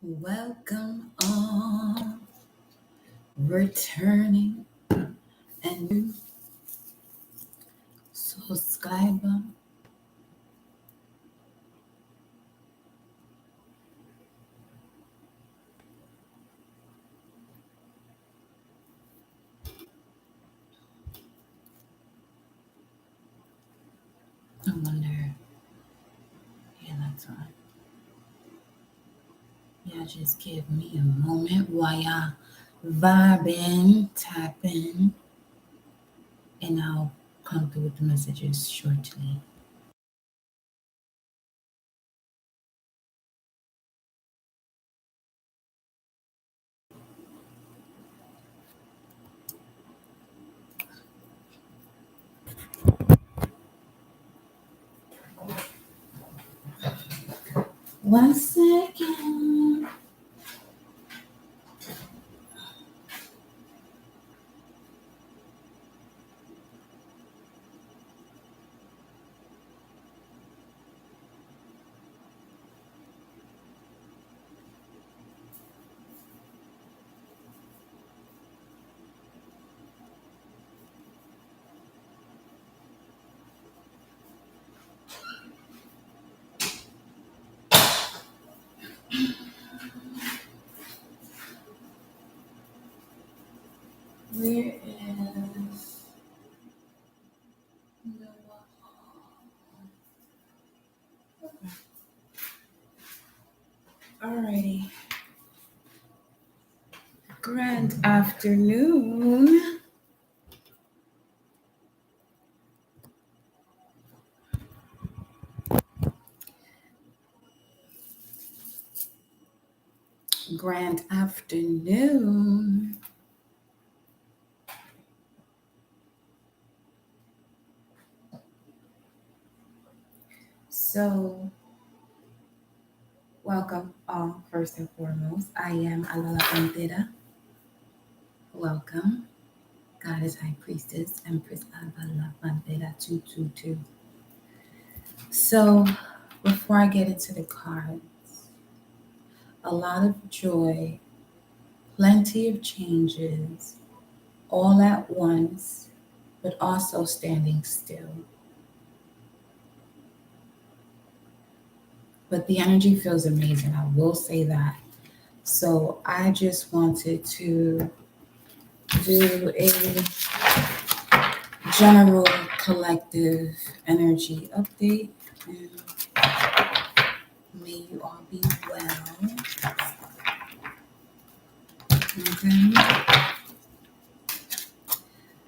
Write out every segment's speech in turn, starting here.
Welcome all, returning and new subscriber. I wonder, yeah, that's right. Y'all just give me a moment while y'all vibing, tapping, and I'll come through with the messages shortly. One second. Where is Noah? Alrighty. Grand afternoon. Grand afternoon. So, welcome all, first and foremost. I am Alala Bandera. Welcome, Goddess High Priestess, Empress Alala Bandera 222. So, before I get into the cards, a lot of joy, plenty of changes, all at once, but also standing still. But the energy feels amazing, I will say that. So I just wanted to do a general collective energy update, and may you all be well. Okay.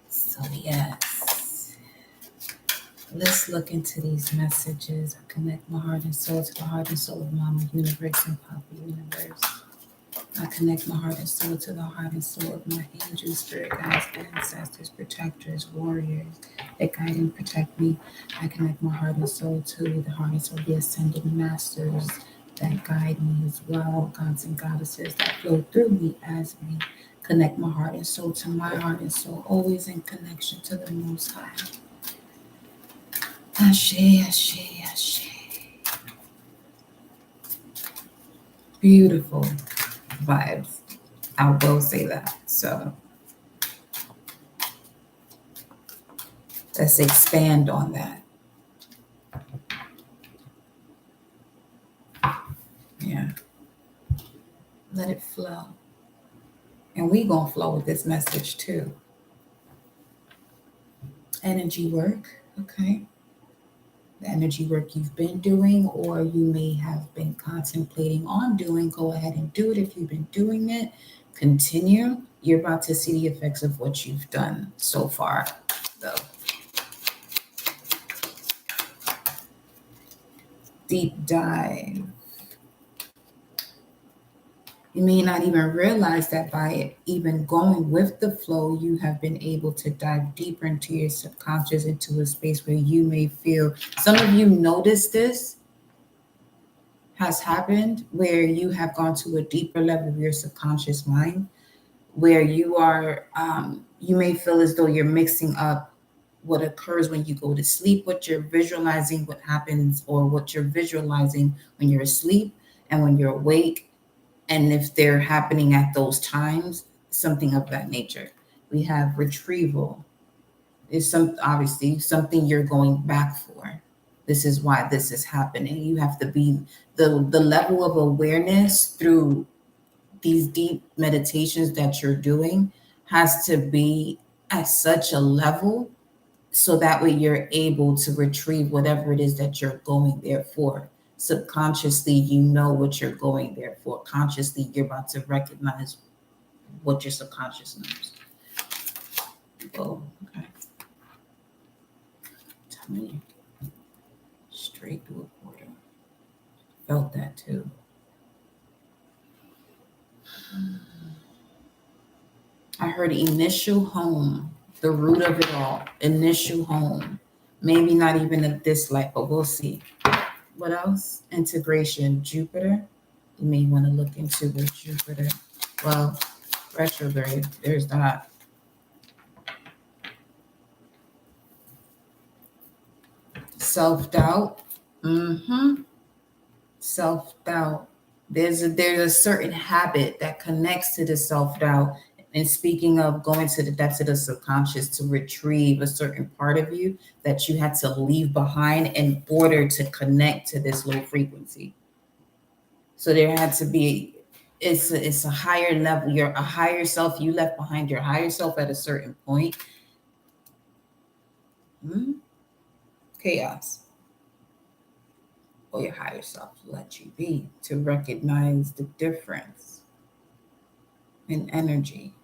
So yes, let's look into these messages. I connect my heart and soul to the heart and soul of Mama Universe and Papa Universe. I connect my heart and soul to the heart and soul of my angels, spirit guides, ancestors, protectors, warriors that guide and protect me. I connect my heart and soul to the heart and soul of the ascended masters that guide me as well, gods and goddesses that flow through me as me. Connect my heart and soul to my heart and soul, always in connection to the Most High. Ashe, ashe, ashe. Beautiful vibes. I will say that. So let's expand on that. Yeah. Let it flow. And we gonna flow with this message too. Energy work, okay? The energy work you've been doing or you may have been contemplating on doing, go ahead and do it. If you've been doing it, continue. You're about to see the effects of what you've done so far, though. Deep dive. You may not even realize that by even going with the flow, you have been able to dive deeper into your subconscious, into a space where you may feel, some of you notice this has happened, where you have gone to a deeper level of your subconscious mind, where you are, you may feel as though you're mixing up what occurs when you go to sleep, what you're visualizing, what happens, or what you're visualizing when you're asleep and when you're awake. And if they're happening at those times, something of that nature. We have retrieval. Is obviously something you're going back for. This is why this is happening. You have to be the level of awareness through these deep meditations that you're doing has to be at such a level so that way you're able to retrieve whatever it is that you're going there for. Subconsciously, you know what you're going there for. Consciously, you're about to recognize what your subconscious knows. Oh, okay. Tell me. Straight through a portal. Felt that too. I heard initial home, the root of it all. Initial home. Maybe not even of this life, but we'll see. What else? Integration. Jupiter. You may want to look into the Jupiter. Well, retrograde. There's that. Self-doubt. Self-doubt. There's a certain habit that connects to the self-doubt. And speaking of going to the depths of the subconscious to retrieve a certain part of you that you had to leave behind in order to connect to this low frequency. So there had to be, it's a higher level. You're a higher self. You left behind your higher self at a certain point. Chaos. Or your higher self let you be to recognize the difference in energy.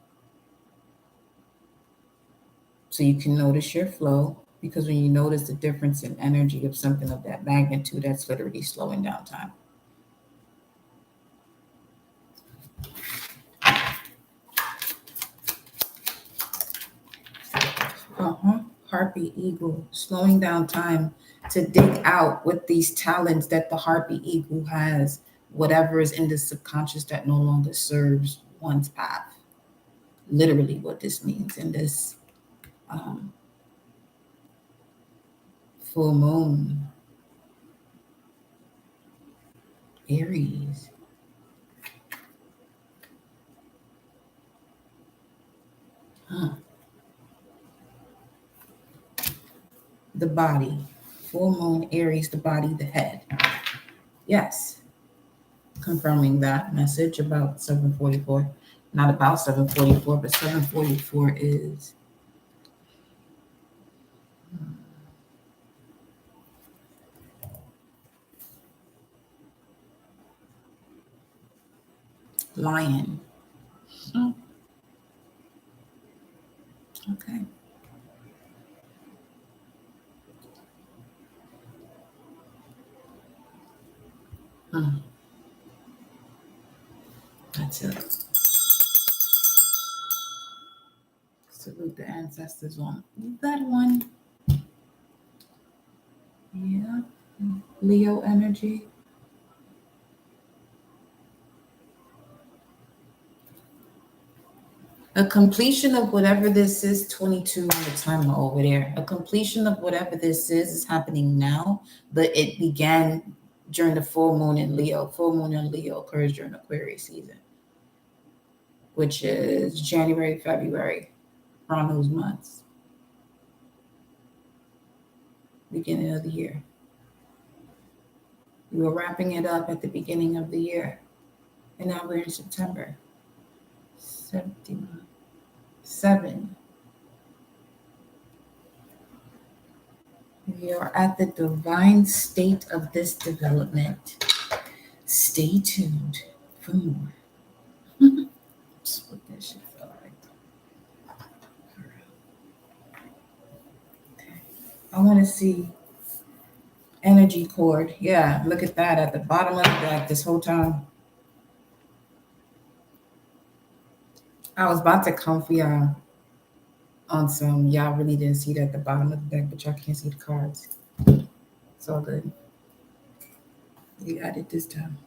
So you can notice your flow, because when you notice the difference in energy of something of that magnitude, that's literally slowing down time. Harpy eagle, slowing down time to dig out with these talents that the harpy eagle has, whatever is in the subconscious that no longer serves one's path. Literally what this means in this full moon. Aries. The body. Full moon, Aries, the body, the head. Yes. Confirming that message about 744. Not about 744, but 744 is lion. Okay. That's it. Salute the ancestors on that one. Yeah. Leo energy. A completion of whatever this is, 22 on the timer over there. A completion of whatever this is happening now, but it began during the full moon in Leo. Full moon in Leo occurs during Aquarius season, which is January, February, around those months. Beginning of the year. We were wrapping it up at the beginning of the year, and now we're in September. 7. We are at the divine state of this development. Stay tuned for more. That's what that shit felt like. Okay. I want to see energy cord. Yeah, look at that at the bottom of the deck this whole time. I was about to come for y'all on some. Y'all really didn't see that at the bottom of the deck, but y'all can't see the cards. It's all good. We got it this time.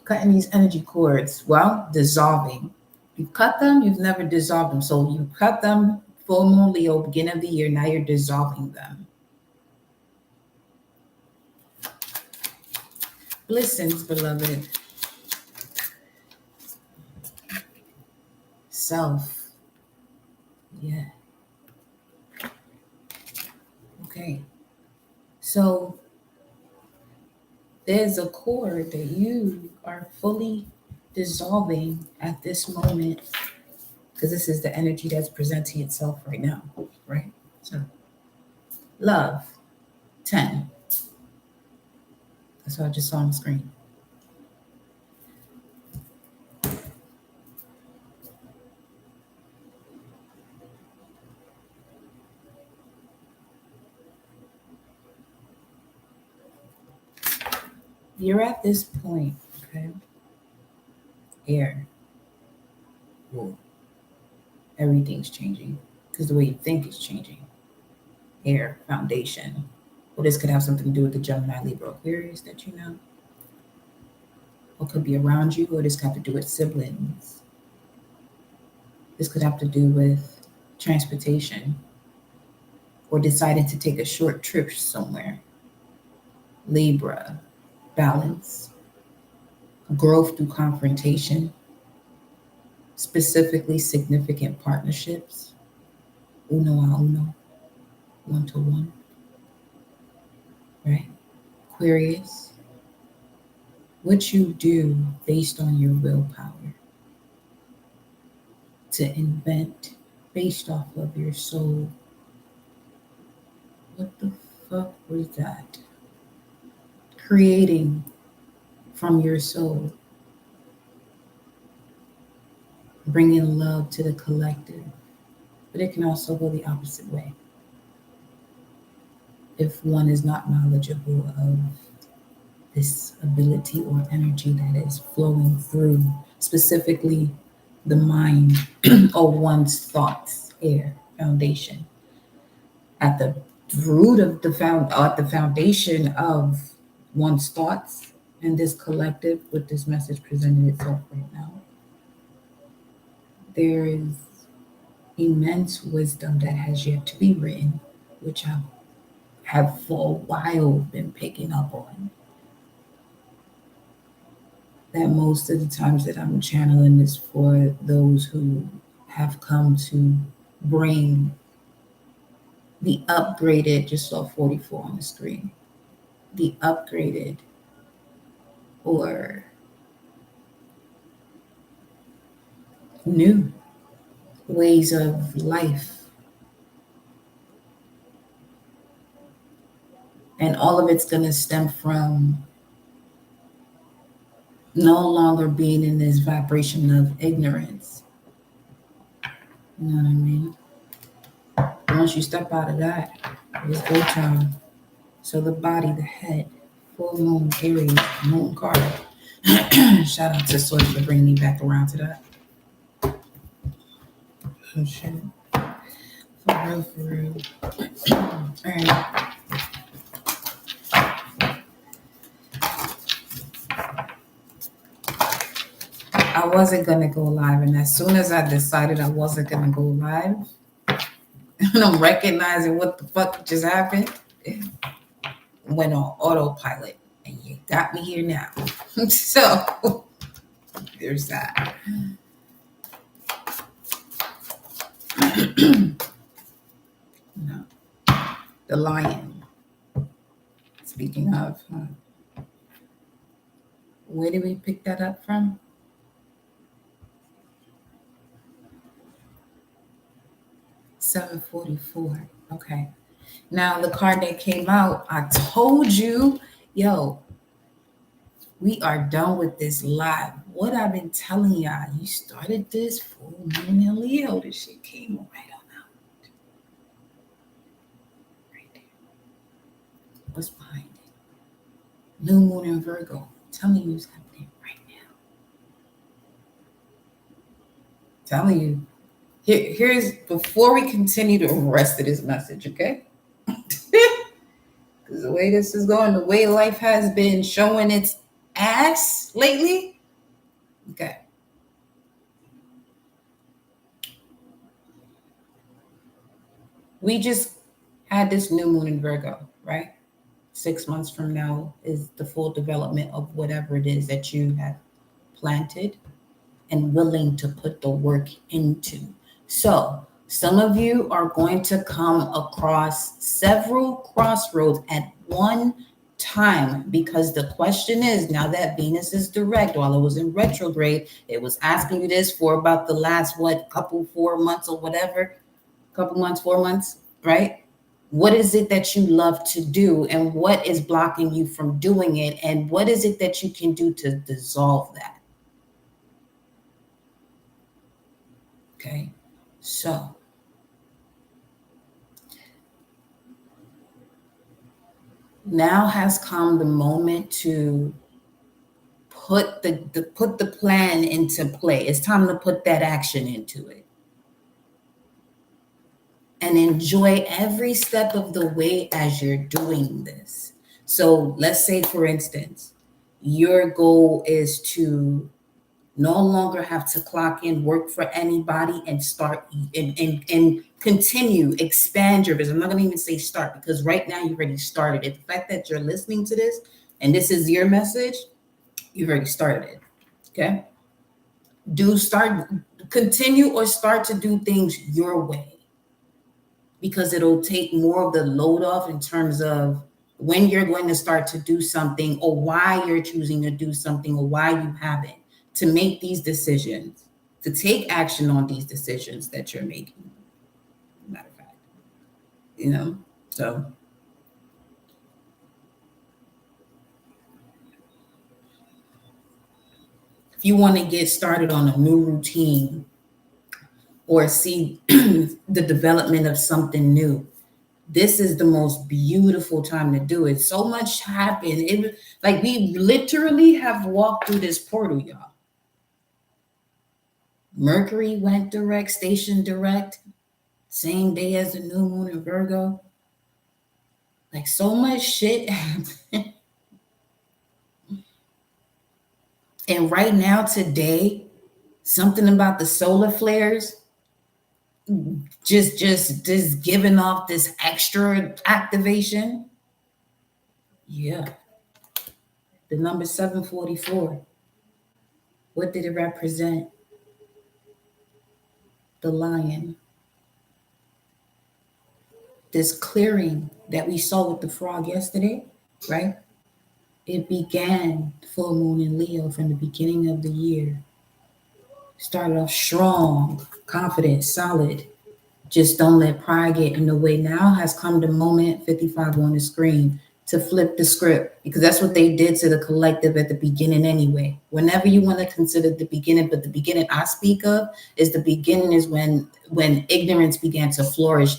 Cutting these energy cords. Well, dissolving. You cut them, you've never dissolved them. So you cut them Full moon, Leo, beginning of the year. Now you're dissolving them. Blessings, beloved. Self. Yeah. Okay. So there's a core that you are fully dissolving at this moment, because this is the energy that's presenting itself right now, right? So, love, 10. That's what I just saw on the screen. You're at this point, okay? Air. Whoa. Everything's changing because the way you think is changing. Air, foundation. Well, this could have something to do with the Gemini, Libra, Aquarius that you know. Or could be around you, or this could have to do with siblings. This could have to do with transportation, or deciding to take a short trip somewhere. Libra, balance, growth through confrontation, specifically significant partnerships, uno a uno, one to one, right? Aquarius, what you do based on your willpower to invent based off of your soul. What the fuck was that? Creating from your soul, bringing love to the collective, but it can also go the opposite way. If one is not knowledgeable of this ability or energy that is flowing through specifically the mind or one's thoughts, air, foundation, at the root of at the foundation of one's thoughts and this collective with this message presenting itself right now. There is immense wisdom that has yet to be written, which I have for a while been picking up on. That most of the times that I'm channeling is for those who have come to bring the upgraded, just saw 44 on the screen, the upgraded or new ways of life. And all of it's going to stem from no longer being in this vibration of ignorance. You know what I mean? Once you step out of that, it's go time. So the body, the head, full moon, Aries, moon card. Shout out to Source for bringing me back around to that. Oh shit. For real. All right. I wasn't going to go live, and as soon as I decided I wasn't going to go live, and I'm recognizing what the fuck just happened, it went on autopilot, and you got me here now. So there's that. No. The lion. Speaking of, where did we pick that up from? $744. Okay. Now the card that came out, I told you, yo, we are done with this live. What I've been telling y'all, you started this full moon in Leo. This shit came right on out. Right there. What's behind it? New moon in Virgo. Tell me what's happening right now. Telling you. Here's, before we continue the rest of this message, okay? Because the way this is going, the way life has been showing its ass lately. Okay. We just had this new moon in Virgo, right? 6 months from now is the full development of whatever it is that you have planted and willing to put the work into. So, some of you are going to come across several crossroads at one time, because the question is, now that Venus is direct, while it was in retrograde, it was asking you this for about the last, what, couple, 4 months or whatever, couple months, 4 months, right? What is it that you love to do, and what is blocking you from doing it, and what is it that you can do to dissolve that? Okay, so now has come the moment to put the plan into play. It's time to put that action into it and enjoy every step of the way as you're doing this. So let's say, for instance, your goal is to no longer have to clock in, work for anybody, and start and continue, expand your business. I'm not going to even say start, because right now you already started it. The fact that you're listening to this and this is your message, you've already started it. Okay. Continue or start to do things your way, because it'll take more of the load off in terms of when you're going to start to do something, or why you're choosing to do something, or why you haven't, to make these decisions, to take action on these decisions that you're making. Matter of fact, so if you want to get started on a new routine or see the development of something new, this is the most beautiful time to do it. So much happened. Like, we literally have walked through this portal, y'all. Mercury went direct, station direct, same day as the new moon in Virgo. Like, so much shit happened. And right now, today, something about the solar flares just giving off this extra activation. Yeah. The number 744. What did it represent? The lion. This clearing that we saw with the frog yesterday, right? It began full moon in Leo from the beginning of the year. Started off strong, confident, solid. Just don't let pride get in the way. Now has come the moment, 55 on the screen, to flip the script, because that's what they did to the collective at the beginning anyway. Whenever you want to consider the beginning, but the beginning I speak of is the beginning is when ignorance began to flourish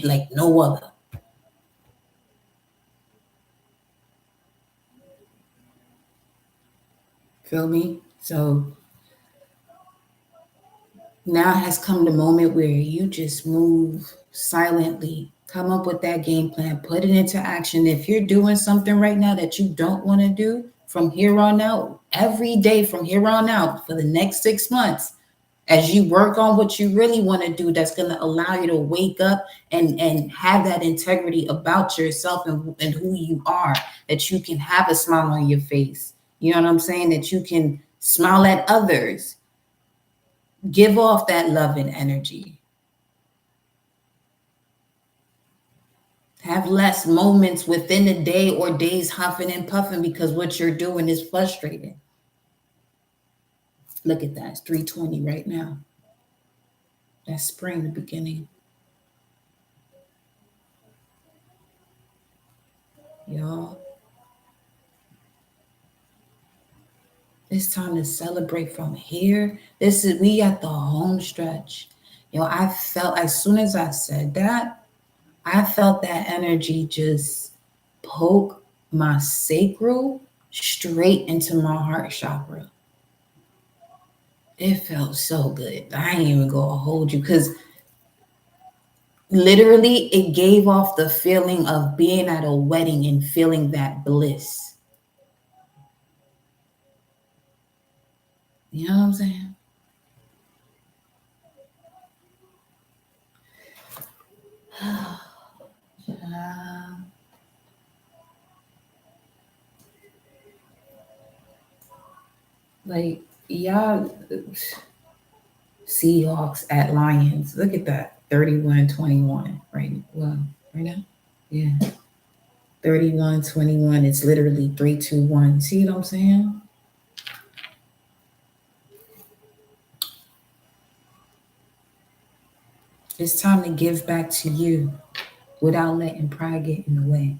like no other. Feel me? So now has come the moment where you just move silently, come up with that game plan, put it into action. If you're doing something right now that you don't want to do, from here on out, every day from here on out for the next 6 months, as you work on what you really want to do, that's going to allow you to wake up and have that integrity about yourself and who you are, that you can have a smile on your face. You know what I'm saying? That you can smile at others, give off that love and energy. Have less moments within a day or days huffing and puffing because what you're doing is frustrating. Look at that. It's 3:20 right now. That's spring, the beginning. Y'all, it's time to celebrate from here. We at the home stretch. I felt, as soon as I said that, I felt that energy just poke my sacral straight into my heart chakra. It felt so good. I ain't even gonna hold you, because literally it gave off the feeling of being at a wedding and feeling that bliss. You know what I'm saying? Like, y'all, Seahawks at Lions. Look at that. 31-21. Right. Well, right now? Yeah. 31-21. It's literally 3-2-1. See what I'm saying? It's time to give back to you without letting pride get in the way.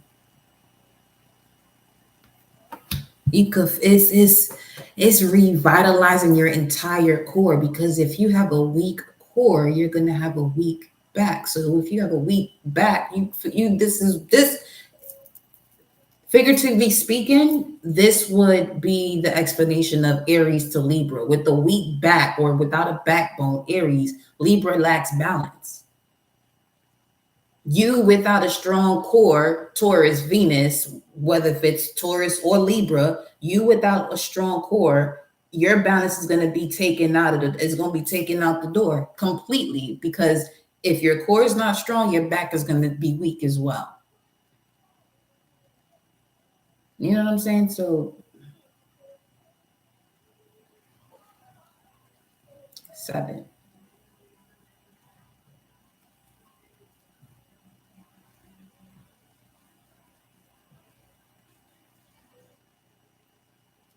It's revitalizing your entire core, because if you have a weak core, you're gonna have a weak back. So if you have a weak back, this figuratively speaking, this would be the explanation of Aries to Libra. With the weak back or without a backbone, Aries, Libra lacks balance. You without a strong core, Taurus, Venus, whether if it's Taurus or Libra, you without a strong core, your balance is going to be taken out of it's going to be taken out the door completely, because if your core is not strong, your back is going to be weak as well. You know what I'm saying? So 7.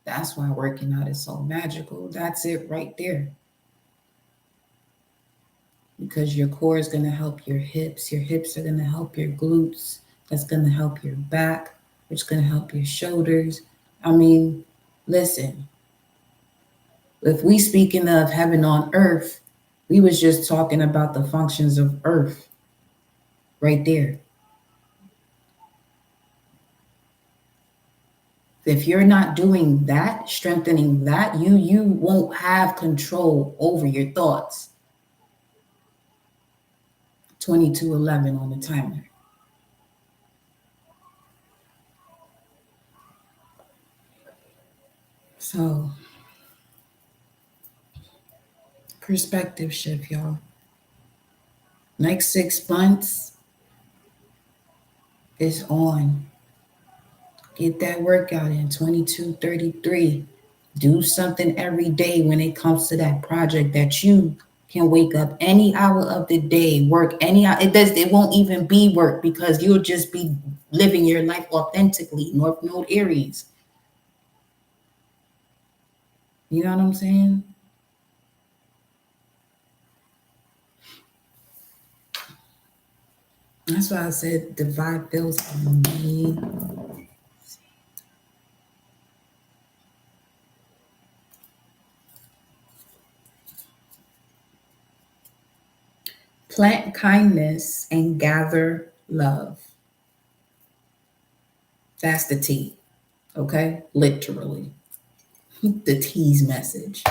That's why working out is so magical. That's it right there. Because your core is going to help your hips. Your hips are going to help your glutes. That's going to help your back, which is going to help your shoulders. I mean, listen, if we speaking of heaven on earth, we was just talking about the functions of earth right there. If you're not doing that, strengthening that, you won't have control over your thoughts. 22:11 on the timer. So, perspective shift, y'all. Next 6 months is on. Get that workout in. 22:33. Do something every day when it comes to that project that you can wake up any hour of the day, work any hour. It won't even be work, because you'll just be living your life authentically. North Node Aries. You know what I'm saying? That's why I said the vibe feels amazing. Plant kindness and gather love. That's the T. Okay? Literally. The T's message.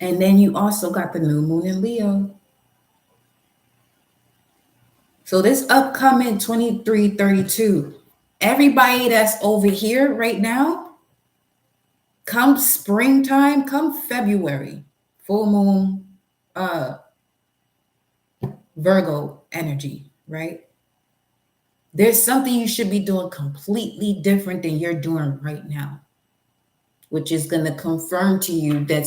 And then you also got the new moon in Leo. So this upcoming 23-32, everybody that's over here right now, come springtime, come February, full moon, Virgo energy, right? There's something you should be doing completely different than you're doing right now, which is going to confirm to you that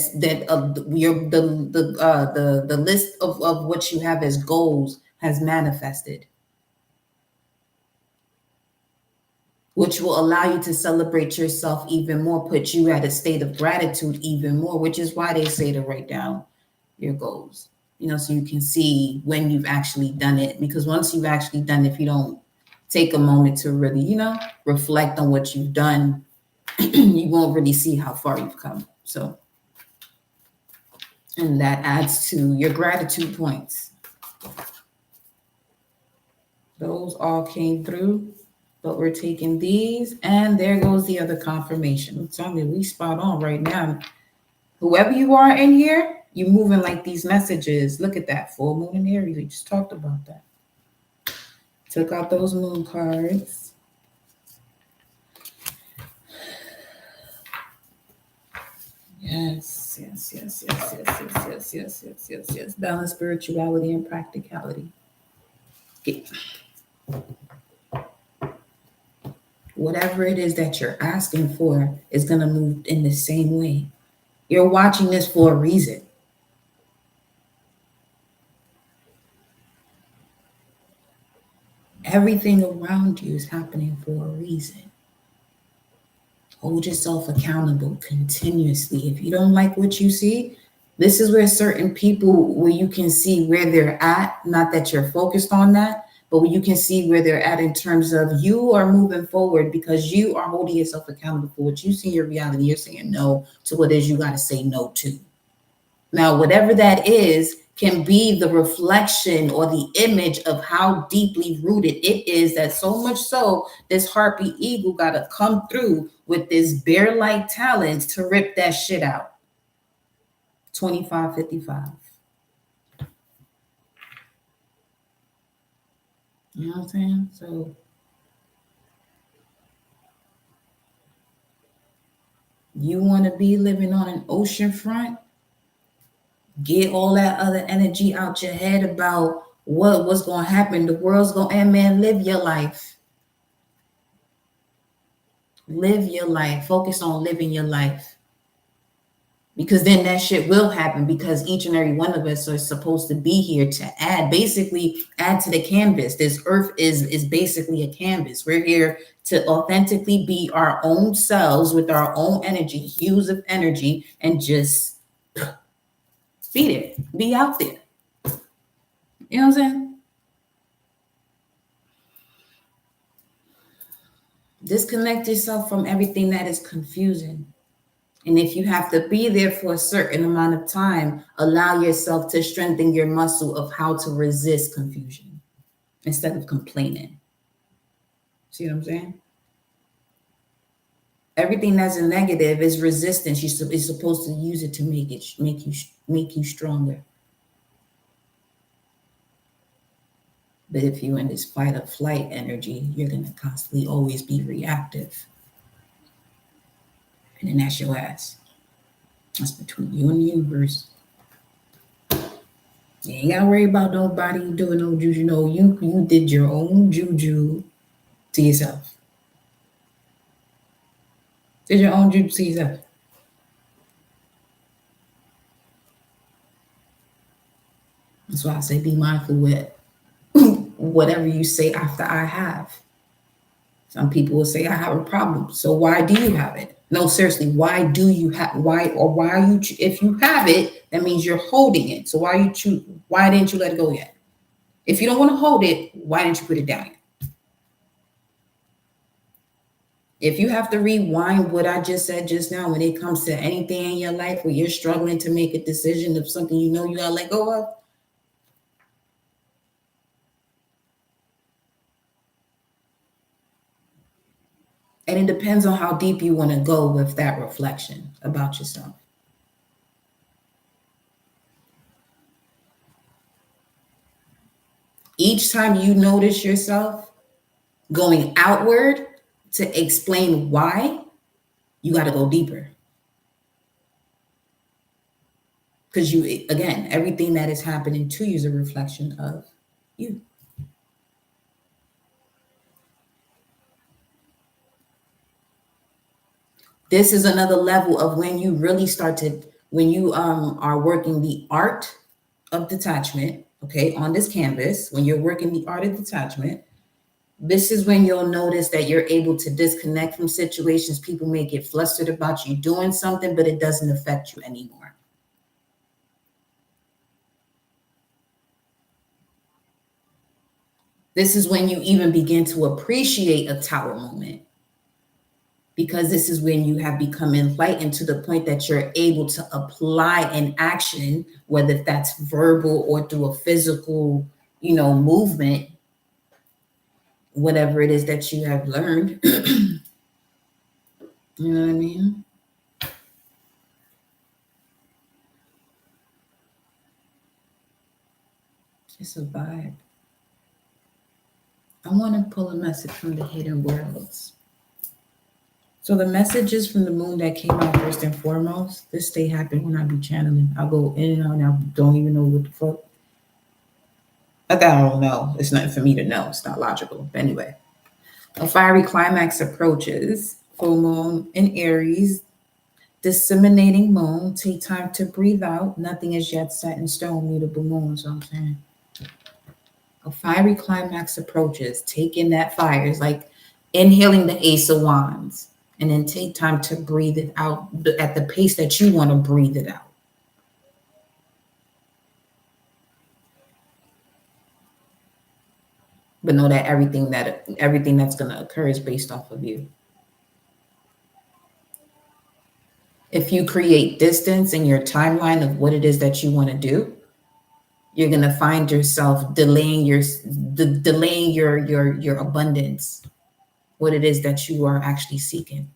the list of what you have as goals has manifested, which will allow you to celebrate yourself even more, put you at a state of gratitude even more, which is why they say to write down your goals, so you can see when you've actually done it. Because once you've actually done it, if you don't take a moment to really, reflect on what you've done, you won't really see how far you've come. So, and that adds to your gratitude points. Those all came through, but we're taking these, and there goes the other confirmation. I'm telling you, we spot on right now. Whoever you are in here, you're moving like these messages. Look at that, full moon in Aries. We just talked about that. Took out those moon cards. Yes. Yes. Balance spirituality and practicality. Whatever it is that you're asking for is going to move in the same way. You're watching this for a reason. Everything around you is happening for a reason. Hold yourself accountable continuously. If you don't like what you see, this is where certain people, where you can see where they're at, not that you're focused on that, but where you can see where they're at in terms of you are moving forward because you are holding yourself accountable for what you see in your reality. You're saying no to what it is you got to say no to. Now, whatever that is can be the reflection or the image of how deeply rooted it is, that so much so this harpy eagle got to come through with this bear-like talons to rip that shit out. 2555. You know what I'm saying? So you want to be living on an ocean front? Get all that other energy out your head about what's going to happen. The world's going to end, man. Live your life. Live your life. Focus on living your life. Because then that shit will happen, because each and every one of us are supposed to be here to add to the canvas. This earth is basically a canvas. We're here to authentically be our own selves with our own energy, hues of energy, and just be there, be out there. You know what I'm saying? Disconnect yourself from everything that is confusing. And if you have to be there for a certain amount of time, allow yourself to strengthen your muscle of how to resist confusion instead of complaining. See what I'm saying? Everything that's a negative is resistance. You're supposed to use it to make you stronger. But if you're in this fight or flight energy, you're going to constantly always be reactive. And then that's your ass. That's between you and the universe. You ain't got to worry about nobody doing no juju. No, you did your own juju to yourself. Did your own juju to yourself. That's why I say be mindful with whatever you say after I have. Some people will say I have a problem. So why do you have it? No, seriously, why do you have if you have it, that means you're holding it. So why didn't you let it go yet? If you don't want to hold it, why didn't you put it down yet? If you have to rewind what I just said just now when it comes to anything in your life where you're struggling to make a decision of something you know you gotta let go of, and it depends on how deep you want to go with that reflection about yourself. Each time you notice yourself going outward to explain why, you got to go deeper. Because again, everything that is happening to you is a reflection of you. This is another level of when you really when you are working the art of detachment, okay, on this canvas, when you're working the art of detachment, this is when you'll notice that you're able to disconnect from situations. People may get flustered about you doing something, but it doesn't affect you anymore. This is when you even begin to appreciate a tower moment, because this is when you have become enlightened to the point that you're able to apply an action, whether that's verbal or through a physical, movement, whatever it is that you have learned. You know what I mean? It's a vibe. I want to pull a message from the hidden worlds. So the messages from the moon that came out first and foremost, this day happened when I be channeling. I go in and out and I don't even know what the fuck. I don't know. It's nothing for me to know. It's not logical. But anyway, a fiery climax approaches. Full moon in Aries, disseminating moon. Take time to breathe out. Nothing is yet set in stone. Mutable moon. So I'm saying. A fiery climax approaches. Take in that fire. It's like inhaling the Ace of Wands. And then take time to breathe it out at the pace that you want to breathe it out. But know that everything that's going to occur is based off of you. If you create distance in your timeline of what it is that you want to do, you're going to find yourself delaying your abundance, what it is that you are actually seeking.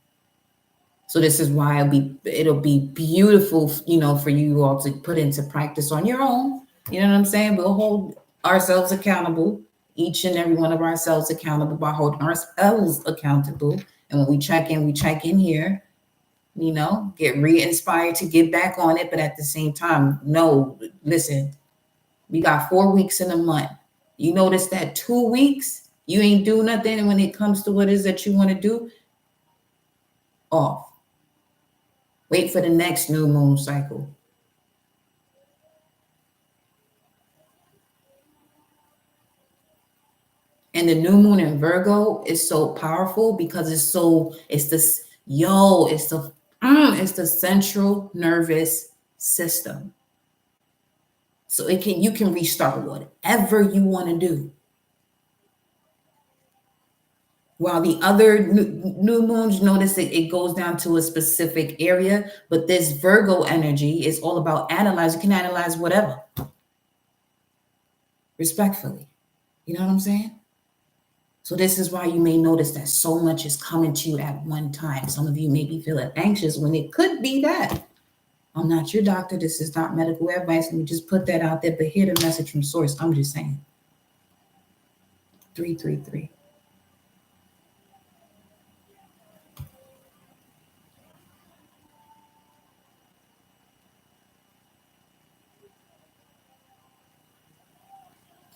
So this is why it'll be beautiful, for you all to put into practice on your own. You know what I'm saying? We'll hold ourselves accountable, each and every one of ourselves accountable by holding ourselves accountable. And when we check in here, get re-inspired to get back on it. But at the same time, no, listen, we got 4 weeks in a month. You notice that 2 weeks, you ain't do nothing. And when it comes to what it is that you want to do, off. Wait for the next new moon cycle. And the new moon in Virgo is so powerful because it's the central nervous system. So you can restart whatever you want to do. While the other new moons, notice it goes down to a specific area, but this Virgo energy is all about analyze. You can analyze whatever. Respectfully. You know what I'm saying? So this is why you may notice that so much is coming to you at one time. Some of you may be feeling anxious when it could be that. I'm not your doctor. This is not medical advice. Let me just put that out there, but hear the message from source. I'm just saying. 333.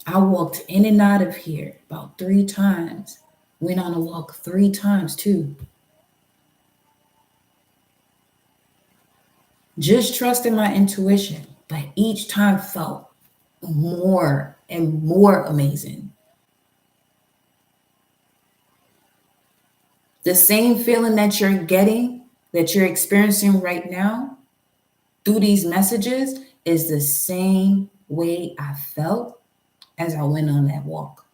I walked in and out of here about 3 times. Went on a walk 3 times too. Just trusting my intuition, but each time felt more and more amazing. The same feeling that you're getting, that you're experiencing right now through these messages is the same way I felt as I went on that walk.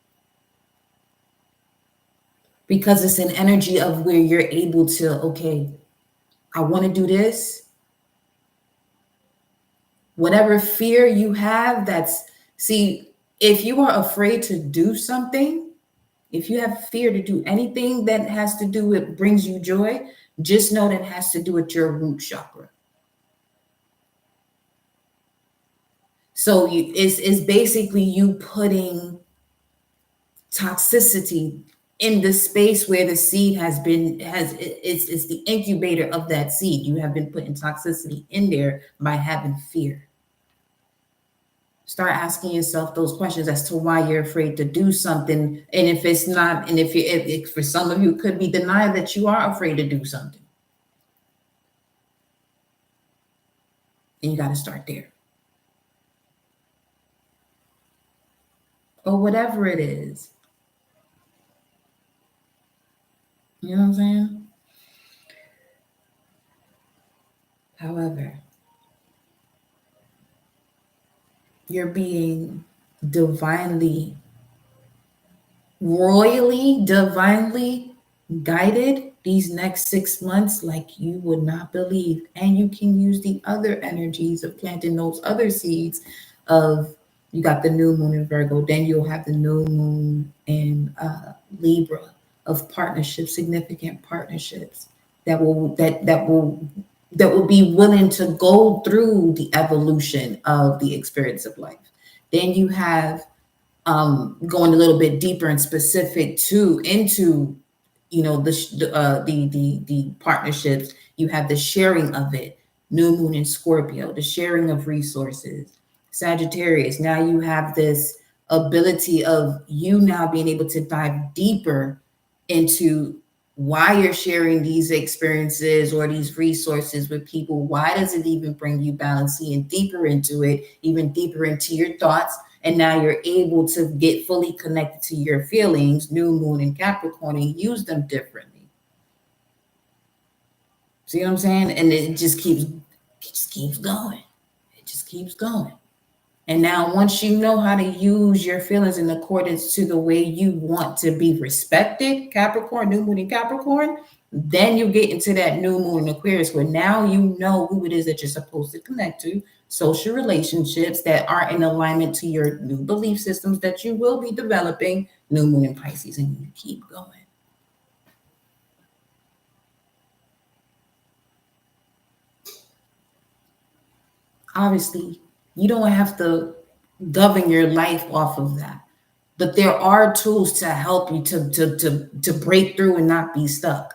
Because it's an energy of where you're able to, okay, I want to do this. Whatever fear you have, if you are afraid to do something, if you have fear to do anything that has to do with brings you joy, just know that it has to do with your root chakra. So it's basically you putting toxicity in the space where the seed it's the incubator of that seed. You have been putting toxicity in there by having fear. Start asking yourself those questions as to why you're afraid to do something. And if it's not, and if for some of you, it could be denial that you are afraid to do something. And you got to start there. Or whatever it is. You know what I'm saying? However, you're being divinely, royally, divinely guided these next 6 months like you would not believe. And you can use the other energies of planting those other seeds of, you got the new moon in Virgo, then you'll have the new moon in Libra, of partnerships, significant partnerships that will be willing to go through the evolution of the experience of life. Then you have going a little bit deeper and specific into the partnerships. You have the sharing of it. New moon in Scorpio, the sharing of resources. Sagittarius, now you have this ability of you now being able to dive deeper into why you're sharing these experiences or these resources with people. Why does it even bring you balance? Seeing deeper into it, even deeper into your thoughts. And now you're able to get fully connected to your feelings, new moon in Capricorn, and use them differently. See what I'm saying? And it just keeps going. It just keeps going. And now once you know how to use your feelings in accordance to the way you want to be respected, Capricorn, new moon in Capricorn, then you get into that new moon in Aquarius where now you know who it is that you're supposed to connect to, social relationships that are in alignment to your new belief systems that you will be developing, new moon in Pisces, and you keep going. Obviously, you don't have to govern your life off of that. But there are tools to help you to break through and not be stuck.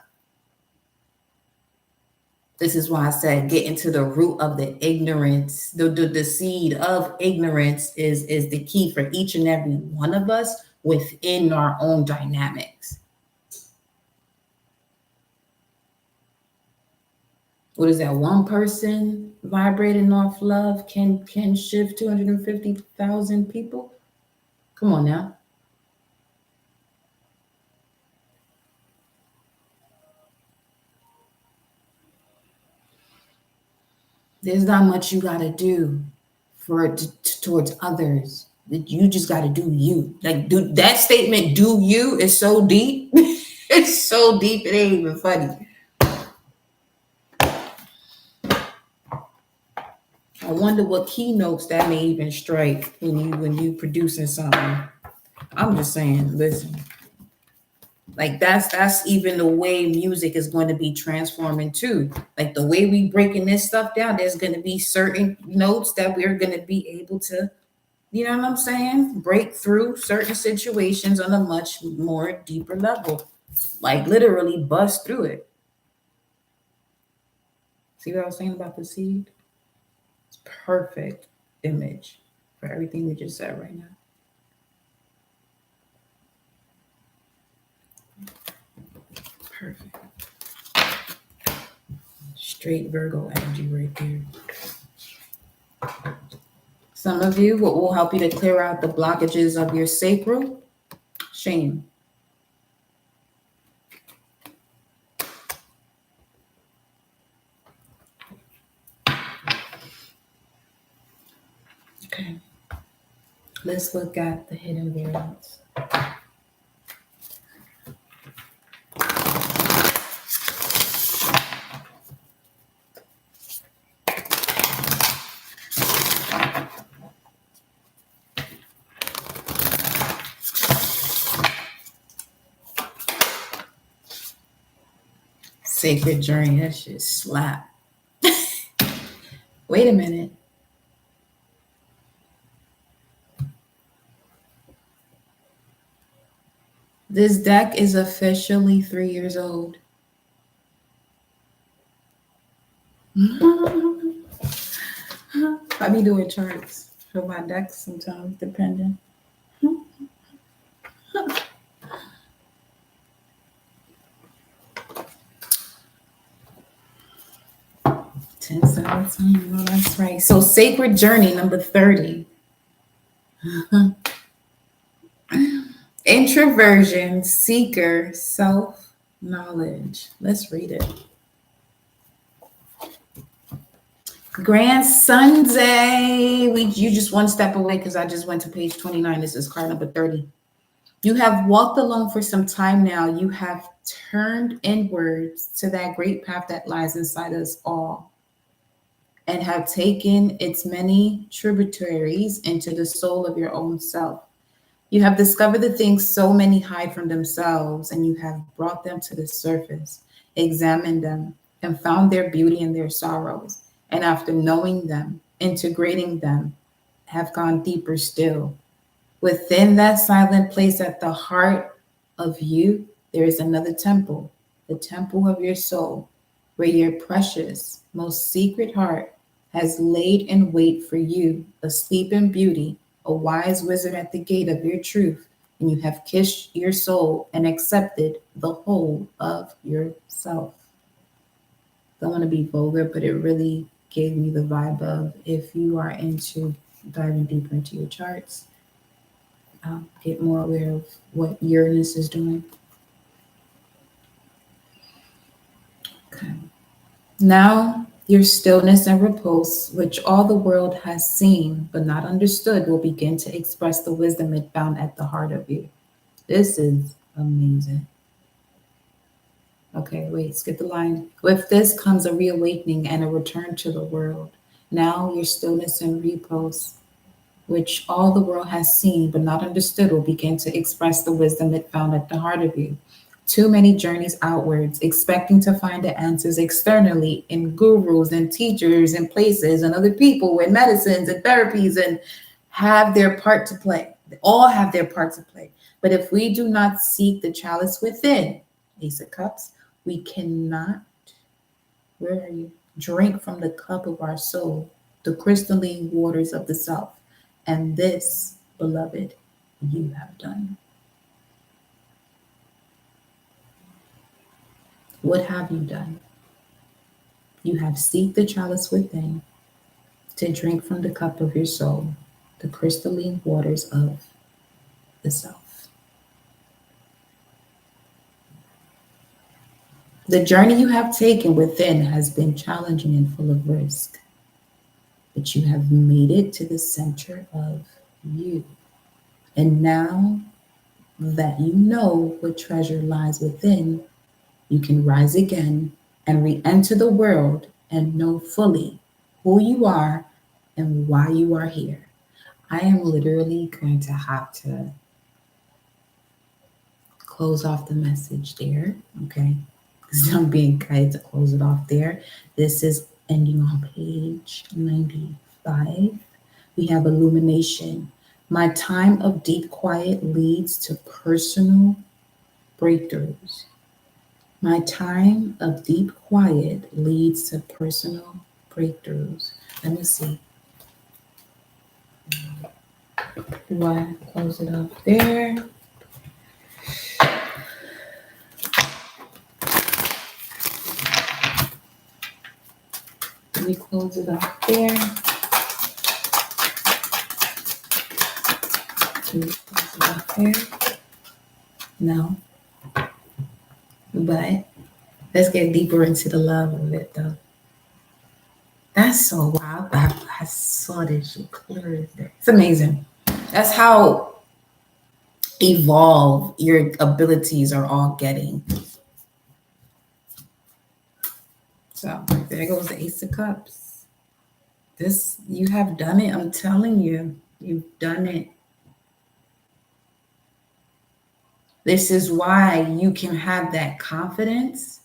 This is why I said get into the root of the ignorance. The seed of ignorance is the key for each and every one of us within our own dynamics. What is that? One person vibrating off love can shift 250,000 people? Come on now. There's not much you got to do towards others. You just got to do you. Like, that statement, do you, is so deep. It's so deep, it ain't even funny. I wonder what keynotes that may even strike when you producing something. I'm just saying, listen. Like that's even the way music is going to be transforming too. Like the way we breaking this stuff down, there's going to be certain notes that we're going to be able to, you know what I'm saying, break through certain situations on a much more deeper level. Like literally bust through it. See what I was saying about the seed? It's perfect image for everything we just said right now. Perfect. Straight Virgo energy right there. Some of you, what will help you to clear out the blockages of your sacral? Shame. Okay. Let's look at the hidden variants. Sacred journey, that shit slap. Wait a minute. This deck is officially 3 years old. I be doing charts for my decks sometimes, depending. 10, 17, oh, that's right. So sacred journey number 30. Introversion, seeker, self-knowledge. Let's read it. Grand Sunday. You just one step away because I just went to page 29. This is card number 30. You have walked alone for some time now. You have turned inwards to that great path that lies inside us all and have taken its many tributaries into the soul of your own self. You have discovered the things so many hide from themselves, and you have brought them to the surface, examined them, and found their beauty and their sorrows. And after knowing them, integrating them, have gone deeper still. Within that silent place at the heart of you There is another temple, the temple of your soul, where your precious, most secret heart has laid in wait for you, asleep in beauty, a wise wizard at the gate of your truth, and you have kissed your soul and accepted the whole of yourself. Don't want to be vulgar, but it really gave me the vibe of, if you are into diving deeper into your charts, get more aware of what Uranus is doing. Okay. Now your stillness and repose, which all the world has seen but not understood, will begin to express the wisdom it found at the heart of you. This is amazing. Okay, wait, skip the line. With this comes a reawakening and a return to the world. Now your stillness and repose, which all the world has seen but not understood, will begin to express the wisdom it found at the heart of you. Too many journeys outwards, expecting to find the answers externally in gurus and teachers and places and other people and medicines and therapies, and have their part to play. They all have their part to play. But if we do not seek the chalice within, Ace of Cups, we cannot, where are you? Drink from the cup of our soul, the crystalline waters of the self. And this, beloved, you have done. What have you done? You have seeked the chalice within to drink from the cup of your soul, the crystalline waters of the self. The journey you have taken within has been challenging and full of risk, but you have made it to the center of you. And now that you know what treasure lies within, you can rise again and re-enter the world and know fully who you are and why you are here. I am literally going to have to close off the message there, okay? Because I'm being kind to close it off there. This is ending on page 95. We have illumination. My time of deep quiet leads to personal breakthroughs. My time of deep quiet leads to personal breakthroughs. Let me see. Do I close it off there? Let me close it off there. Can we close it off there? No. But let's get deeper into the love of it, though. That's so wild. I saw this shit clear as day. It's amazing. That's how evolved your abilities are all getting. So there goes the Ace of Cups. This, you have done it. I'm telling you, you've done it. This is why you can have that confidence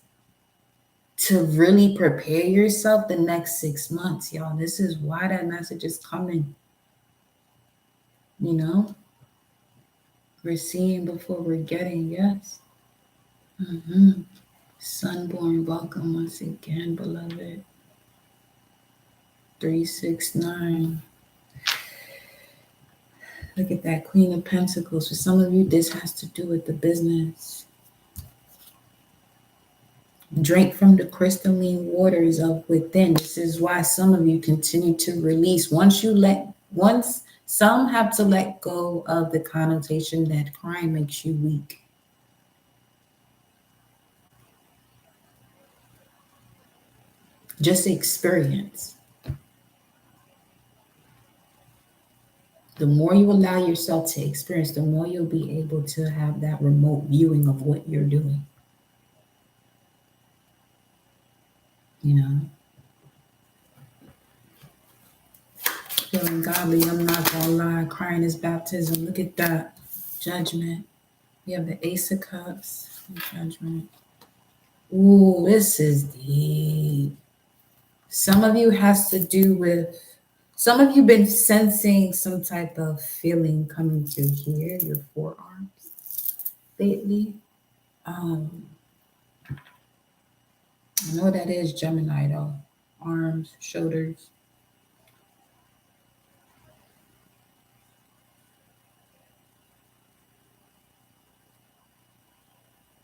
to really prepare yourself the next 6 months, y'all. This is why that message is coming. You know, we're seeing before we're getting, yes. Sunborn, welcome once again, beloved. 369. Look at that Queen of Pentacles. For some of you, this has to do with the business. Drink from the crystalline waters of within. This is why some of you continue to release. Once some have to let go of the connotation that crying makes you weak. Just experience. The more you allow yourself to experience, the more you'll be able to have that remote viewing of what you're doing. You know? Feeling godly, I'm not gonna lie. Crying is baptism. Look at that. Judgment. You have the Ace of Cups. Judgment. Ooh, this is deep. Some of you has to do with, some of you been sensing some type of feeling coming through here, your forearms lately. Um, I know that is Gemini though. Arms, shoulders.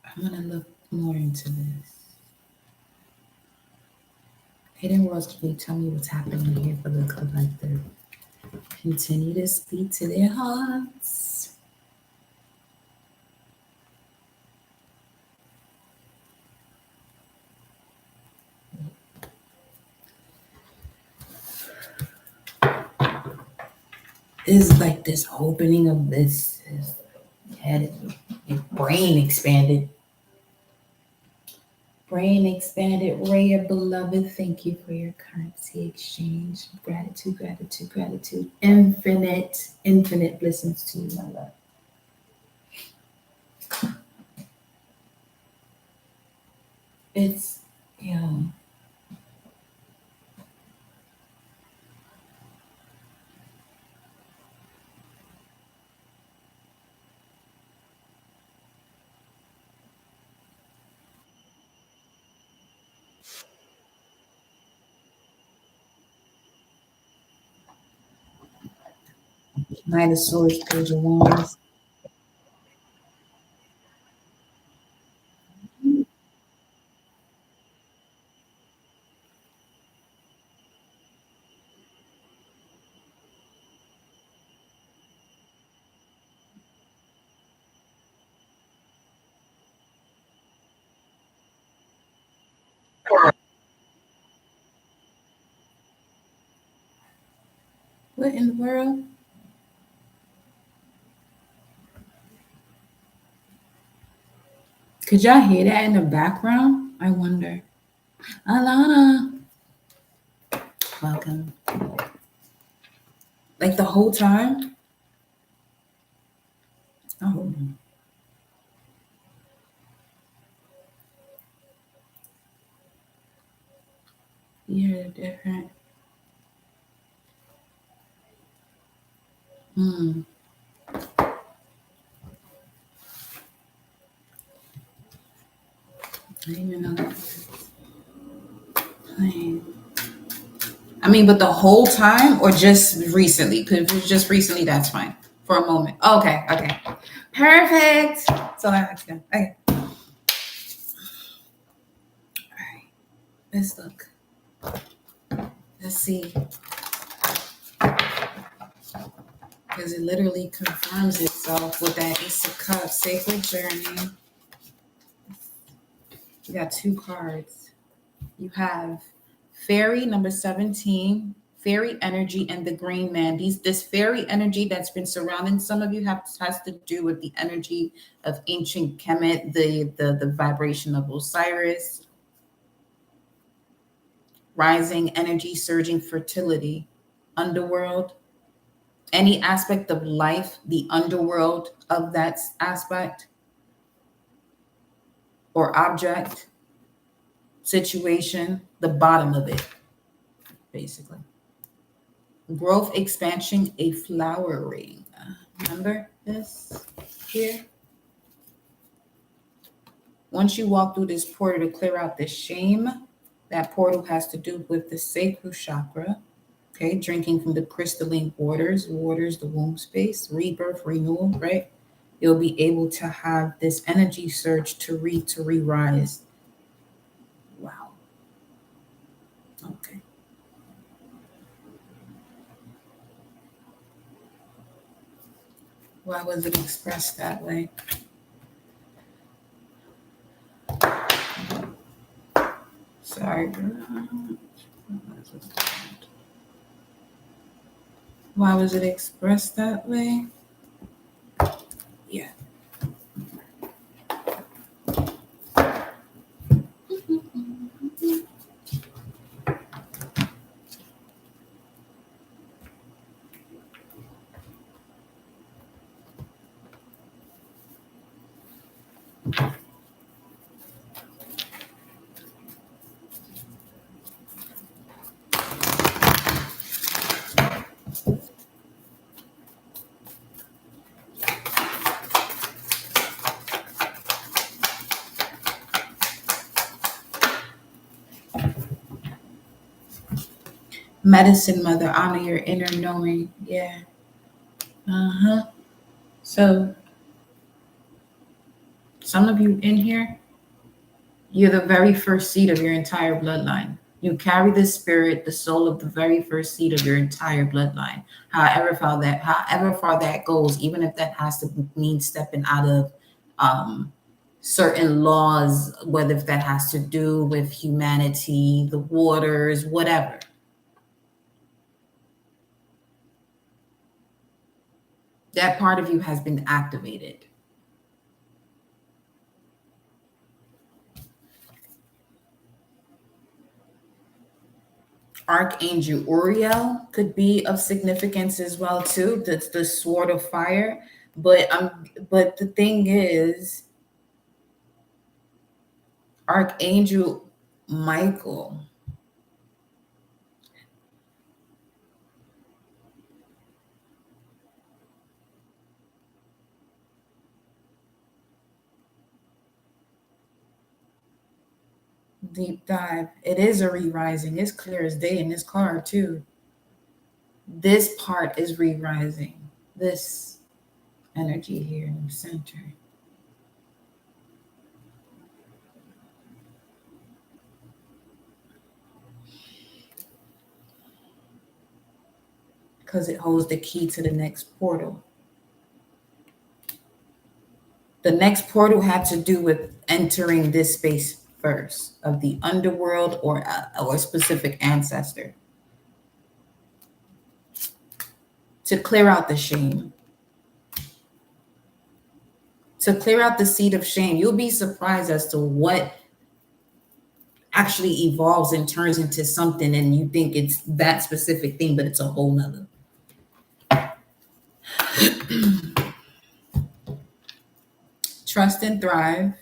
I'm gonna look more into this. Hidden worlds, can you tell me what's happening here for the collective? Continue to speak to their hearts. Is like this opening of this head, your brain expanded. Brain expanded. Raya, beloved, thank you for your currency exchange. Gratitude, gratitude, gratitude. Infinite, infinite blessings to you, my love. It's, yeah. Knight of Swords, Page of Wands. What in the world? Could y'all hear that in the background? I wonder. Alana, welcome. Like the whole time? Oh, you heard it different. Hmm. I didn't even know that was playing. I mean, but the whole time or just recently? Because if it's just recently, that's fine. For a moment. Okay, okay. Perfect. So that's good. Okay. All right. Let's look. Let's see. Because it literally confirms itself with that Ace of Cups, Sacred Journey. You got two cards. You have Fairy number 17, Fairy energy, and the Green Man. This fairy energy that's been surrounding some of you has to do with the energy of ancient Kemet, the vibration of Osiris, rising energy, surging fertility, underworld, any aspect of life, the underworld of that aspect or object, situation, the bottom of it, basically. Growth, expansion, a flowering. Remember this here? Once you walk through this portal to clear out the shame, that portal has to do with the sacral chakra. Okay, drinking from the crystalline waters, the womb space, rebirth, renewal, right? You'll be able to have this energy surge to re-rise. Wow. Okay. Why was it expressed that way? Sorry. Why was it expressed that way? Yeah. Medicine mother, honor your inner knowing. Yeah. So some of you in here, you're the very first seed of your entire bloodline. You carry the spirit, the soul of the very first seed of your entire bloodline. However far that goes, even if that has to mean stepping out of certain laws, whether if that has to do with humanity, the waters, whatever. That part of you has been activated. Archangel Uriel could be of significance as well too. That's the sword of fire. But the thing is, Archangel Michael, deep dive. It is a re-rising. It's clear as day in this card too. This part is re-rising. This energy here in the center. Because it holds the key to the next portal. The next portal had to do with entering this space first of the underworld or a specific ancestor to clear out the shame, to clear out the seed of shame. You'll be surprised as to what actually evolves and turns into something, and you think it's that specific thing, but it's a whole nother. Trust and thrive.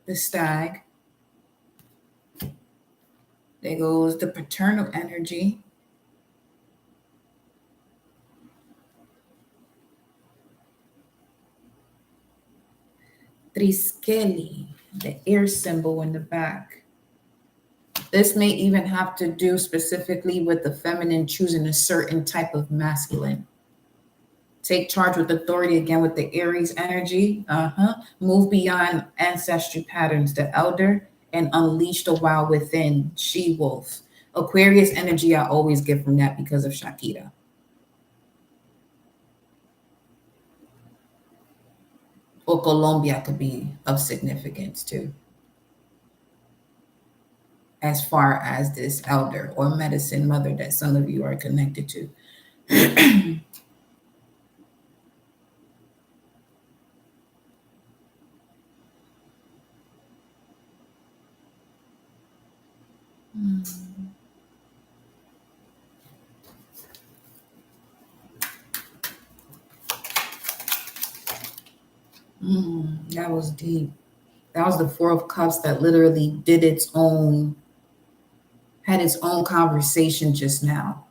The stag. There goes the paternal energy. Triskeli, the air symbol in the back. This may even have to do specifically with the feminine choosing a certain type of masculine. Take charge with authority again with the Aries energy. Move beyond ancestry patterns, the elder, and unleash the wild within, she-wolf. Aquarius energy I always get from that because of Shakira. Or Colombia could be of significance too, as far as this elder or medicine mother that some of you are connected to. That was deep. That was the Four of Cups that literally had its own conversation just now.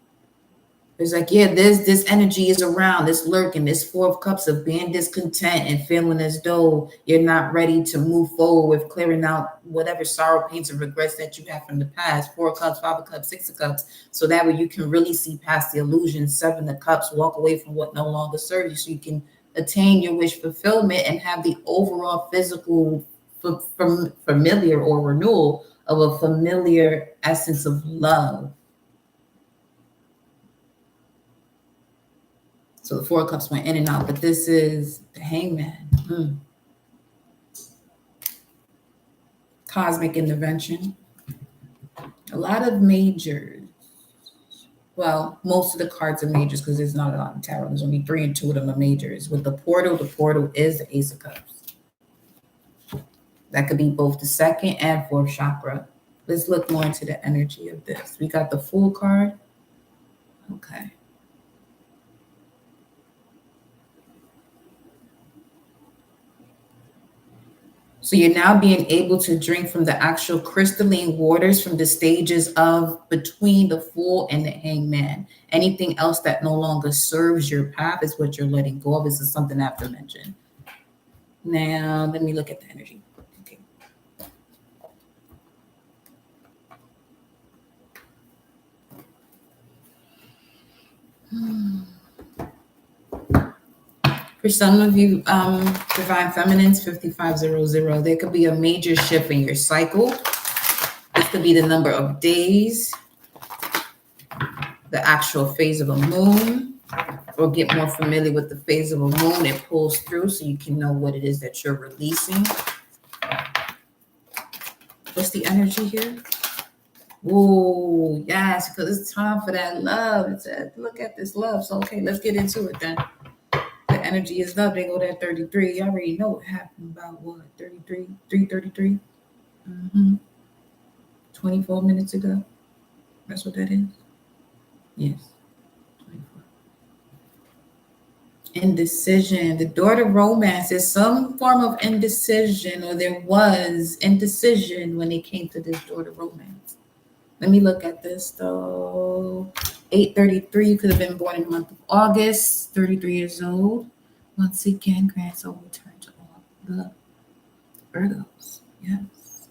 It's like, yeah, this energy is around, it's lurking, this Four of Cups of being discontent and feeling as though you're not ready to move forward with clearing out whatever sorrow, pains, and regrets that you have from the past. Four of Cups, Five of Cups, Six of Cups. So that way you can really see past the illusion. Seven of Cups, walk away from what no longer serves you so you can attain your wish fulfillment and have the overall physical familiar or renewal of a familiar essence of love. So the Four of Cups went in and out, but this is the Hangman. Cosmic intervention. A lot of majors. Well, most of the cards are majors because there's not a lot in tarot. There's only 3 and 2 of them are majors. With the portal is the Ace of Cups. That could be both the second and fourth chakra. Let's look more into the energy of this. We got the Fool card. Okay. So you're now being able to drink from the actual crystalline waters from the stages of between the Fool and the Hangman. Anything else that no longer serves your path is what you're letting go of. This is something I have to mention. Now, let me look at the energy. Okay. For some of you, Divine Feminines, 5500, there could be a major shift in your cycle. This could be the number of days, the actual phase of a moon, or get more familiar with the phase of a moon. It pulls through so you can know what it is that you're releasing. What's the energy here? Oh, yes, because it's time for that love. It says, look at this love. So, okay, let's get into it then. The energy is love. They go to 33. You already know what happened about what? 33, 333? 24 minutes ago. That's what that is? Yes. 24. Indecision. The door to romance is some form of indecision, or there was indecision when it came to this door to romance. Let me look at this though. 833, you could have been born in the month of August, 33 years old. Once again, grand soul return to all the Virgos. Yes.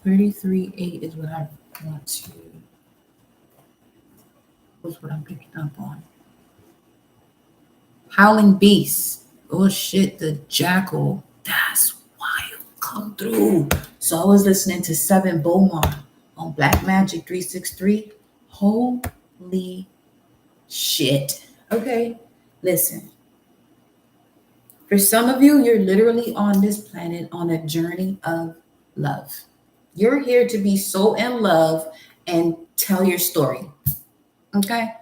33-8 is what I want to, was what I'm picking up on. Howling beast. Oh shit, the jackal. That's wild. Come through. So I was listening to 7 Beaumont on Black Magic 363. Holy shit. Okay, listen. For some of you, you're literally on this planet on a journey of love. You're here to be so in love and tell your story. Okay?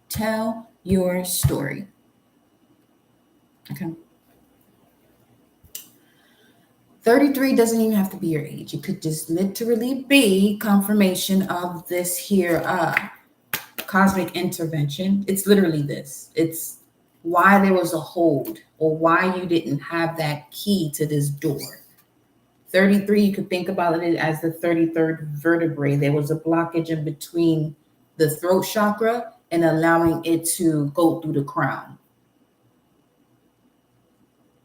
Tell your story. Okay. 33 doesn't even have to be your age. It could just literally be confirmation of this here cosmic intervention. It's literally this. It's why there was a hold, or why you didn't have that key to this door. 33, you could think about it as the 33rd vertebrae. There was a blockage in between the throat chakra and allowing it to go through the crown.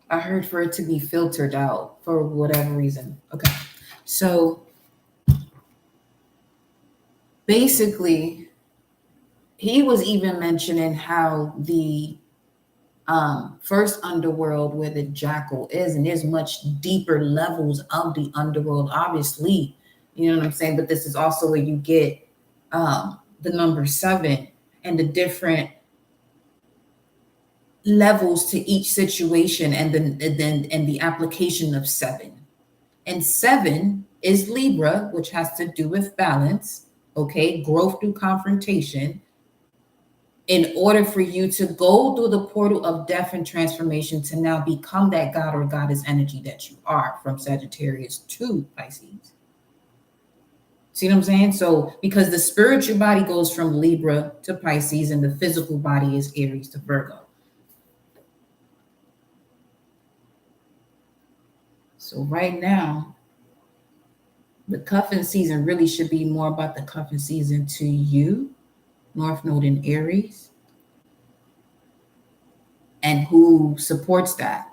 I heard for it to be filtered out for whatever reason. Okay. So basically, he was even mentioning how the first underworld, where the jackal is, and there's much deeper levels of the underworld, obviously, you know what I'm saying? But this is also where you get the number 7 and the different levels to each situation, and then the application of 7. And 7 is Libra, which has to do with balance, okay, growth through confrontation. In order for you to go through the portal of death and transformation to now become that God or goddess energy that you are, from Sagittarius to Pisces. See what I'm saying? So because the spiritual body goes from Libra to Pisces, and the physical body is Aries to Virgo. So right now, the cuffing season really should be more about the cuffing season to you, North Node in Aries, and who supports that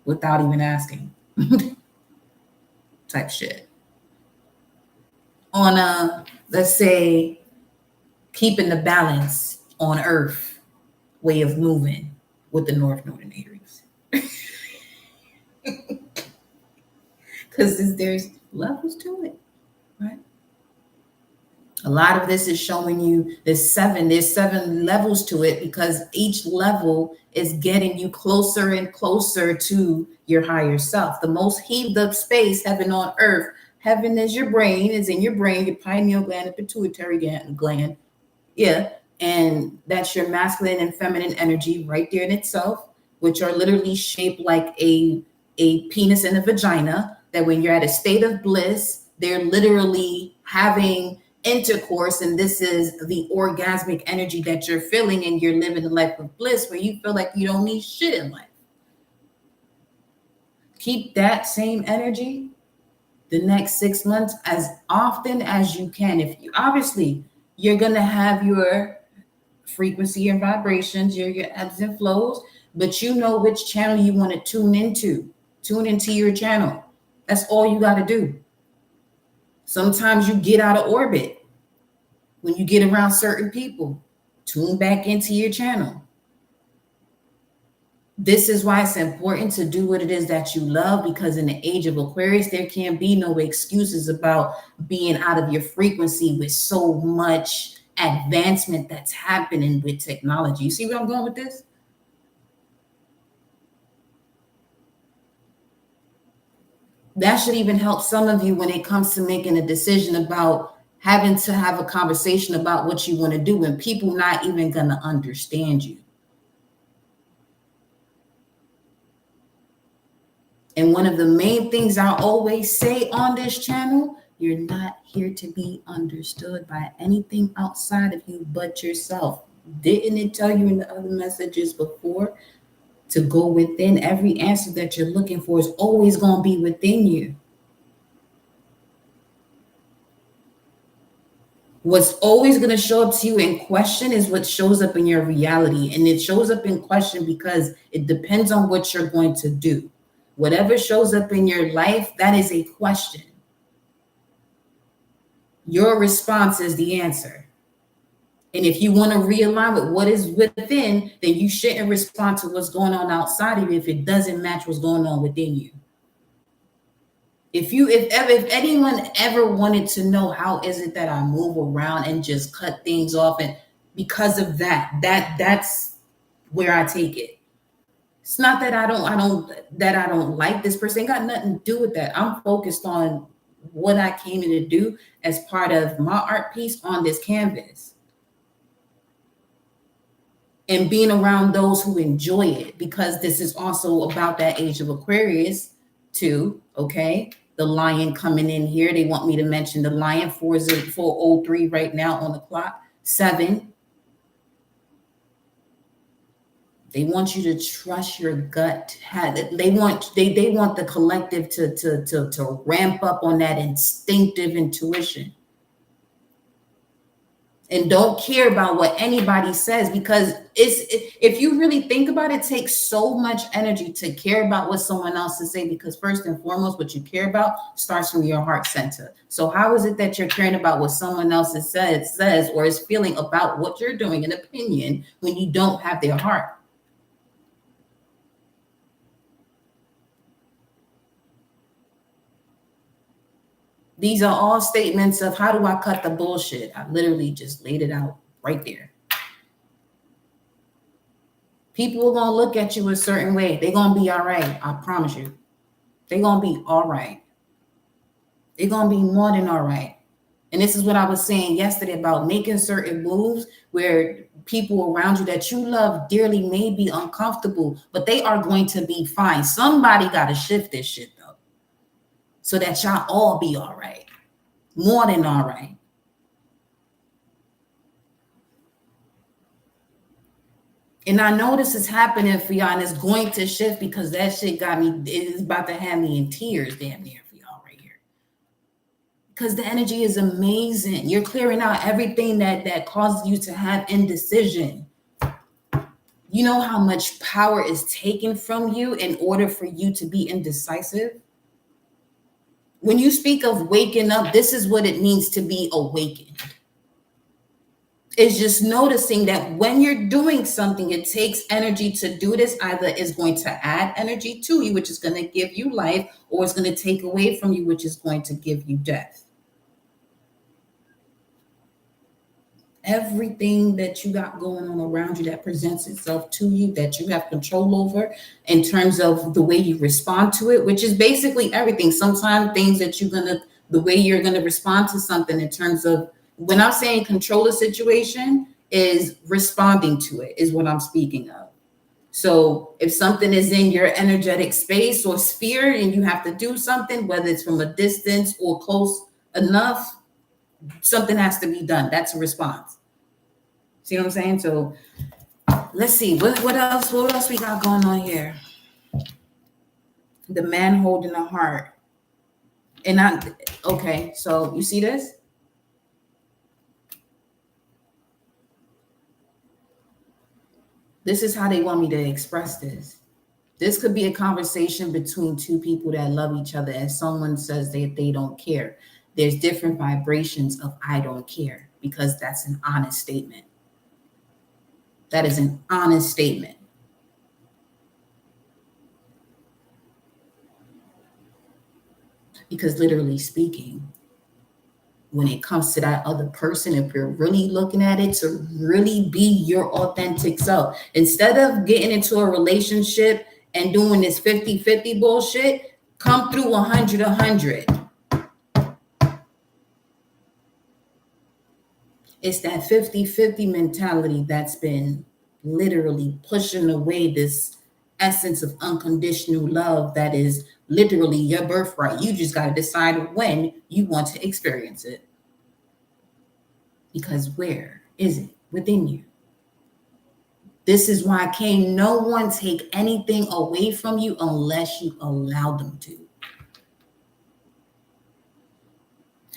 without even asking type shit. On a, let's say, keeping the balance on Earth way of moving with the North Node in Aries. Because there's levels to it, right? A lot of this is showing you there's 7 levels to it, because each level is getting you closer and closer to your higher self. The most heaved up space, heaven on earth. Heaven is your brain, is in your brain, your pineal gland, and pituitary gland. Yeah. And that's your masculine and feminine energy right there in itself, which are literally shaped like a penis and a vagina, that when you're at a state of bliss, they're literally having intercourse, and this is the orgasmic energy that you're feeling, and you're living a life of bliss where you feel like you don't need shit in life. Keep that same energy the next 6 months as often as you can. If you, obviously, you're going to have your frequency and vibrations, your ebbs and flows, but you know which channel you want to tune into. Tune into your channel. That's all you got to do. Sometimes you get out of orbit when you get around certain people. Tune back into your channel. This is why it's important to do what it is that you love, because in the age of Aquarius, there can't be no excuses about being out of your frequency with so much advancement that's happening with technology. You see where I'm going with this? That should even help some of you when it comes to making a decision about having to have a conversation about what you want to do, and people not even going to understand you. And one of the main things I always say on this channel, you're not here to be understood by anything outside of you but yourself. Didn't it tell you in the other messages before to go within? Every answer that you're looking for is always going to be within you. What's always going to show up to you in question is what shows up in your reality. And it shows up in question because it depends on what you're going to do. Whatever shows up in your life, that is a question. Your response is the answer. And if you want to realign with what is within, then you shouldn't respond to what's going on outside of you if it doesn't match what's going on within you. If anyone ever wanted to know how is it that I move around and just cut things off, and because of that's where I take it. It's not that I don't like this person. It got nothing to do with that. I'm focused on what I came in to do as part of my art piece on this canvas. And being around those who enjoy it, because this is also about that age of Aquarius too, okay? The lion coming in here. They want me to mention the lion. 403 right now on the clock. 7. They want you to trust your gut. They want the collective to ramp up on that instinctive intuition. And don't care about what anybody says, because if you really think about it, it takes so much energy to care about what someone else is saying, because first and foremost, what you care about starts from your heart center. So how is it that you're caring about what someone else says or is feeling about what you're doing, an opinion, when you don't have their heart? These are all statements of how do I cut the bullshit? I literally just laid it out right there. People are going to look at you a certain way. They're going to be all right. I promise you. They're going to be all right. They're going to be more than all right. And this is what I was saying yesterday about making certain moves where people around you that you love dearly may be uncomfortable, but they are going to be fine. Somebody got to shift this shit, though, so that y'all all be all right. More than all right. And I know this is happening for y'all, and it's going to shift, because that shit got me, it's about to have me in tears damn near for y'all right here. Because the energy is amazing. You're clearing out everything that causes you to have indecision. You know how much power is taken from you in order for you to be indecisive? When you speak of waking up, this is what it means to be awakened. It's just noticing that when you're doing something, it takes energy to do this. Either it's going to add energy to you, which is going to give you life, or it's going to take away from you, which is going to give you death. Everything that you got going on around you that presents itself to you, that you have control over in terms of the way you respond to it, which is basically everything. Sometimes things that the way you're going to respond to something in terms of, when I'm saying control a situation, is responding to it is what I'm speaking of. So if something is in your energetic space or sphere and you have to do something, whether it's from a distance or close enough, something has to be done. That's a response. See what I'm saying? So let's see. What else we got going on here? The man holding a heart. Okay, so you see this? This is how they want me to express this. This could be a conversation between two people that love each other, and someone says they don't care. There's different vibrations of I don't care, because that's an honest statement. That is an honest statement. Because literally speaking, when it comes to that other person, if you're really looking at it to really be your authentic self, instead of getting into a relationship and doing this 50-50 bullshit, come through 100-100. It's that 50-50 mentality that's been literally pushing away this essence of unconditional love that is literally your birthright. You just got to decide when you want to experience it. Because where is it? Within you. This is why can't no one take anything away from you unless you allow them to.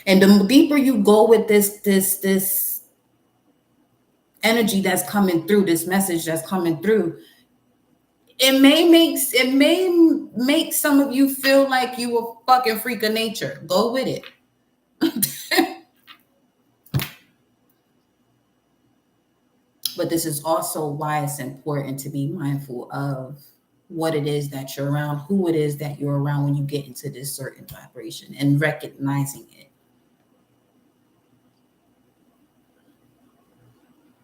And the deeper you go with this energy that's coming through, this message that's coming through, it may make some of you feel like you a fucking freak of nature. Go with it. But this is also why it's important to be mindful of what it is that you're around, who it is that you're around when you get into this certain vibration, and recognizing it.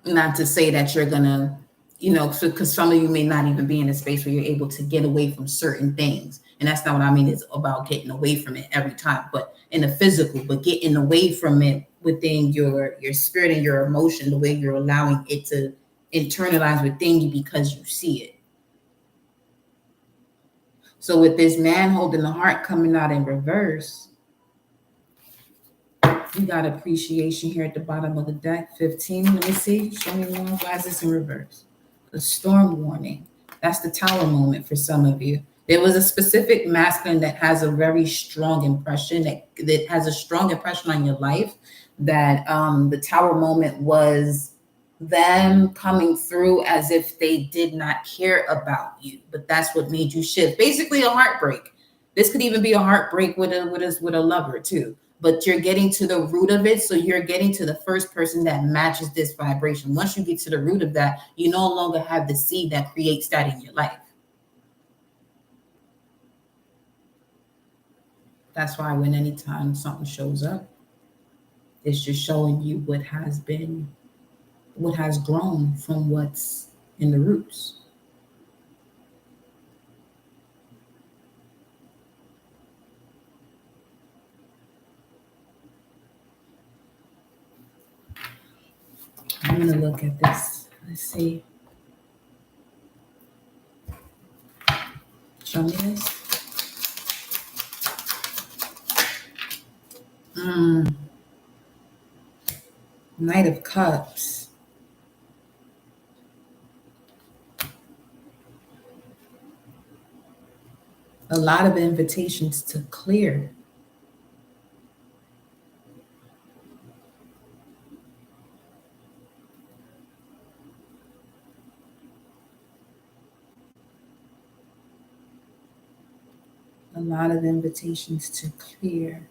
Not to say that you're gonna, because some of you may not even be in a space where you're able to get away from certain things. And that's not what I mean. It's about getting away from it every time, but in the physical, but getting away from it within your spirit and your emotion, the way you're allowing it to internalize within you because you see it. So with this man holding the heart coming out in reverse, you got appreciation here at the bottom of the deck. 15. Let me see. Show me more. Why is this in reverse? The storm warning. That's the tower moment for some of you. There was a specific masculine that has a very strong impression, that has a strong impression on your life, that the tower moment was them coming through as if they did not care about you. But that's what made you shift. Basically a heartbreak. This could even be a heartbreak with a lover too. But you're getting to the root of it. So you're getting to the first person that matches this vibration. Once you get to the root of that, you no longer have the seed that creates that in your life. That's why when anytime something shows up, it's just showing you what has grown from what's in the roots. I'm going to look at this. Let's see. Show me this. Knight of Cups. A lot of invitations to clear. A lot of invitations to clear.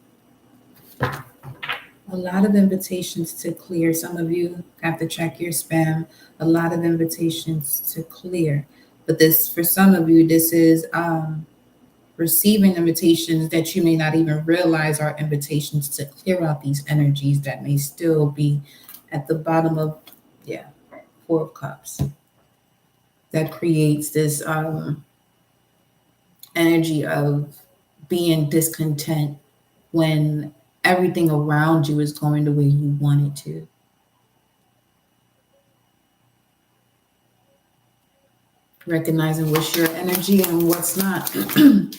A lot of invitations to clear. Some of you have to check your spam. A lot of invitations to clear. But this, for some of you, this is receiving invitations that you may not even realize are invitations to clear out these energies that may still be at the bottom of, Four of Cups. That creates this energy of being discontent when everything around you is going the way you want it to. Recognizing what's your energy and what's not. Then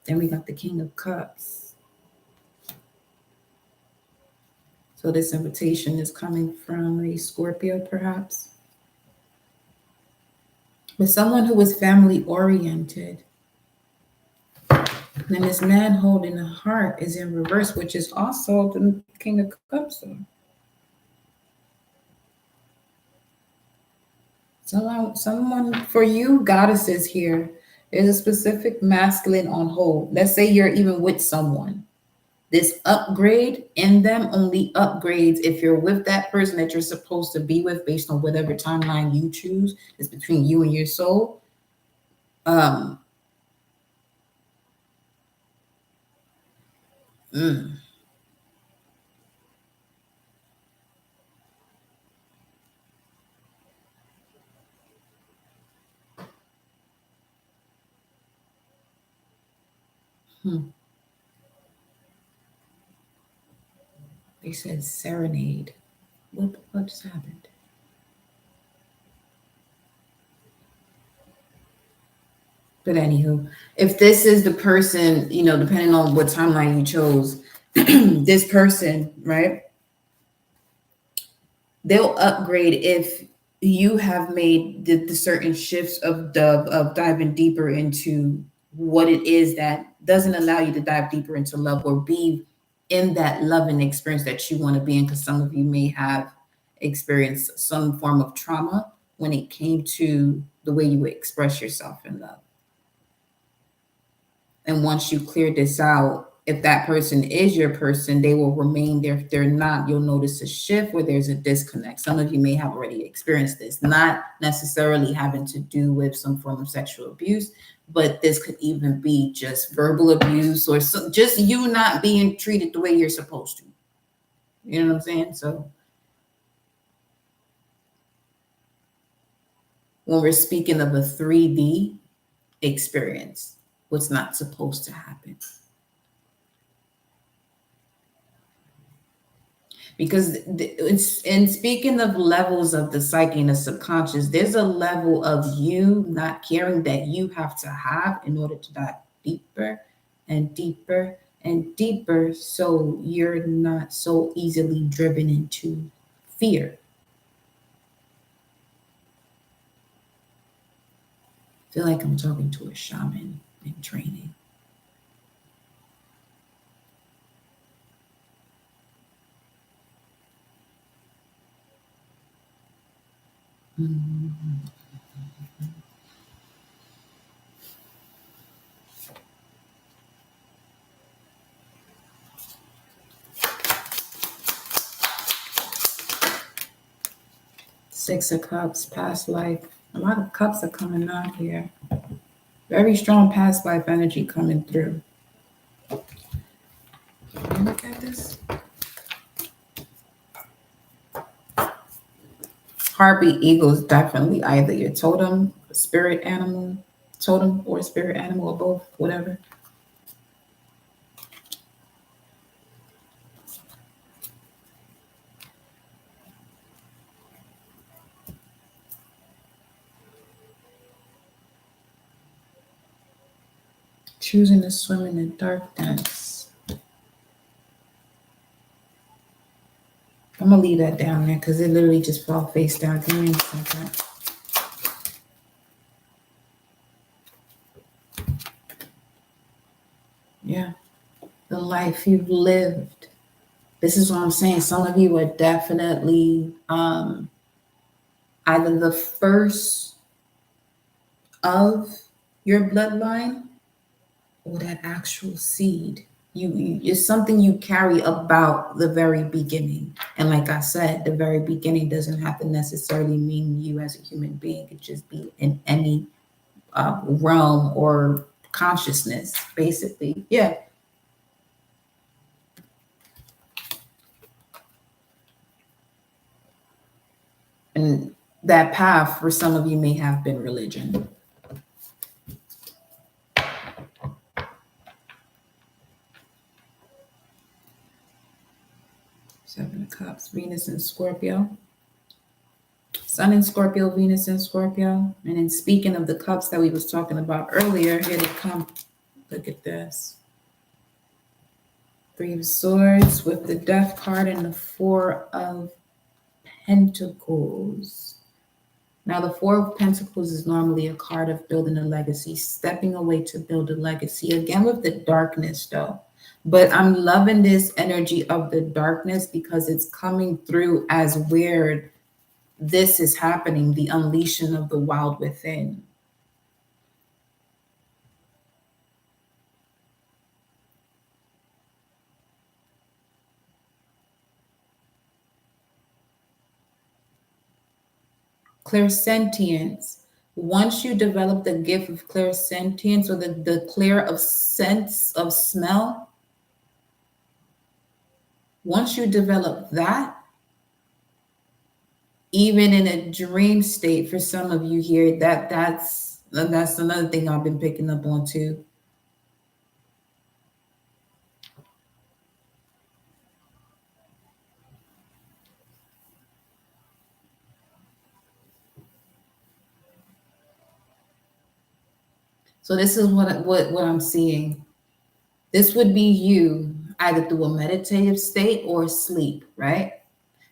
we got the King of Cups. So this invitation is coming from a Scorpio, perhaps. With someone who was family oriented. And this man holding a heart is in reverse, which is also the King of Cups. Someone, for you goddesses here, there's a specific masculine on hold. Let's say you're even with someone This upgrade in them only upgrades if you're with that person that you're supposed to be with based on whatever timeline you choose. Is between you and your soul. Um, mm, hmm. They said serenade. What just happened? But anywho, if this is the person, depending on what timeline you chose, this person, right? They'll upgrade if you have made the certain shifts of diving deeper into what it is that doesn't allow you to dive deeper into love or be in that loving experience that you want to be in. Because some of you may have experienced some form of trauma when it came to the way you express yourself in love. And once you clear this out, if that person is your person, they will remain there. If they're not, you'll notice a shift where there's a disconnect. Some of you may have already experienced this, not necessarily having to do with some form of sexual abuse, but this could even be just verbal abuse or just you not being treated the way you're supposed to. You know what I'm saying? So when we're speaking of a 3D experience, what's not supposed to happen. Because it's, and speaking of levels of the psyche and the subconscious, there's a level of you not caring that you have to have in order to dive deeper and deeper and deeper, so you're not so easily driven into fear. I feel like I'm talking to a shaman in training. Mm-hmm. Six of Cups, past life. A lot of cups are coming out here. Very strong past life energy coming through. Can you look at this? Heartbeat eagle is definitely either your totem, spirit animal, totem or spirit animal, or both, whatever. Choosing to swim in the darkness. I'm gonna leave that down there because it literally just fell face down. Give me a second. Yeah, the life you've lived. This is what I'm saying. Some of you are definitely either the first of your bloodline or that actual seed. You it's something you carry about the very beginning. And like I said, the very beginning doesn't have to necessarily mean you as a human being. It could just be in any realm or consciousness, basically. Yeah. And that path for some of you may have been religion. Seven of Cups, Venus in Scorpio. Sun in Scorpio, Venus in Scorpio. And then speaking of the cups that we was talking about earlier, here they come. Look at this. Three of Swords with the Death card and the Four of Pentacles. Now, the Four of Pentacles is normally a card of building a legacy, stepping away to build a legacy. Again, with the darkness, though. But I'm loving this energy of the darkness because it's coming through as where this is happening, the unleashing of the wild within. Clairsentience. Once you develop the gift of clairsentience, or the clear of sense of smell, once you develop that, even in a dream state, for some of you here, that's another thing I've been picking up on too. So this is what I'm seeing. This would be you either through a meditative state or sleep, right?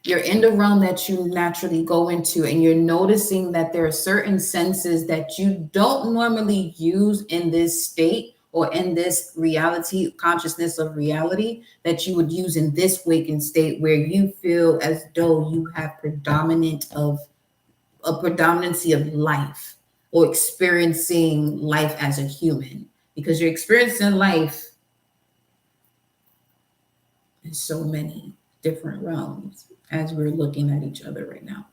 You're in the realm that you naturally go into, and you're noticing that there are certain senses that you don't normally use in this state or in this reality, consciousness of reality, that you would use in this waking state, where you feel as though you have a predominancy of life, or experiencing life as a human, because you're experiencing life in so many different realms as we're looking at each other right now.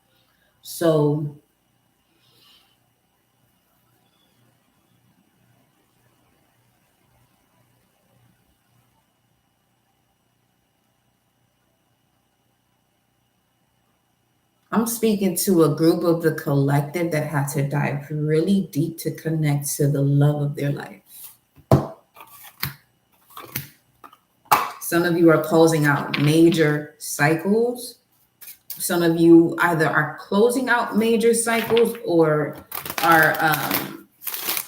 So I'm speaking to a group of the collective that had to dive really deep to connect to the love of their life. Some of you are closing out major cycles. Some of you either are closing out major cycles or are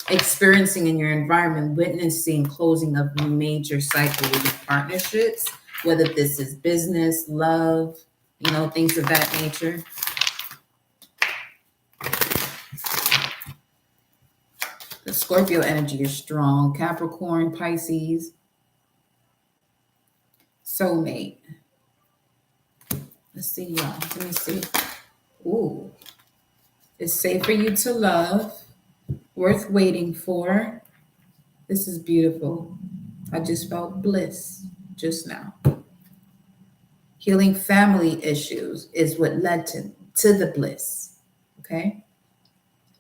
experiencing in your environment, witnessing closing of major cycles of partnerships, whether this is business, love, things of that nature. The Scorpio energy is strong. Capricorn, Pisces, soulmate. Let's see, y'all. Let me see. Ooh. It's safe for you to love. Worth waiting for. This is beautiful. I just felt bliss just now. Healing family issues is what led to the bliss. Okay?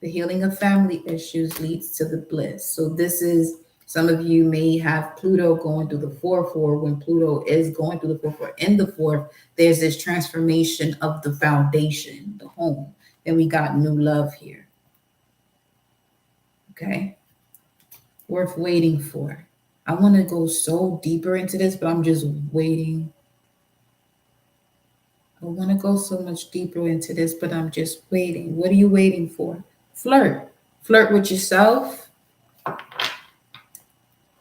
The healing of family issues leads to the bliss. So this is, some of you may have Pluto going through the 4-4. When Pluto is going through the 4-4 in the 4th, there's this transformation of the foundation, the home. Then we got new love here. Okay? Worth waiting for. I want to go so deeper into this, but I'm just waiting. I want to go so much deeper into this, but I'm just waiting. What are you waiting for? Flirt. Flirt with yourself.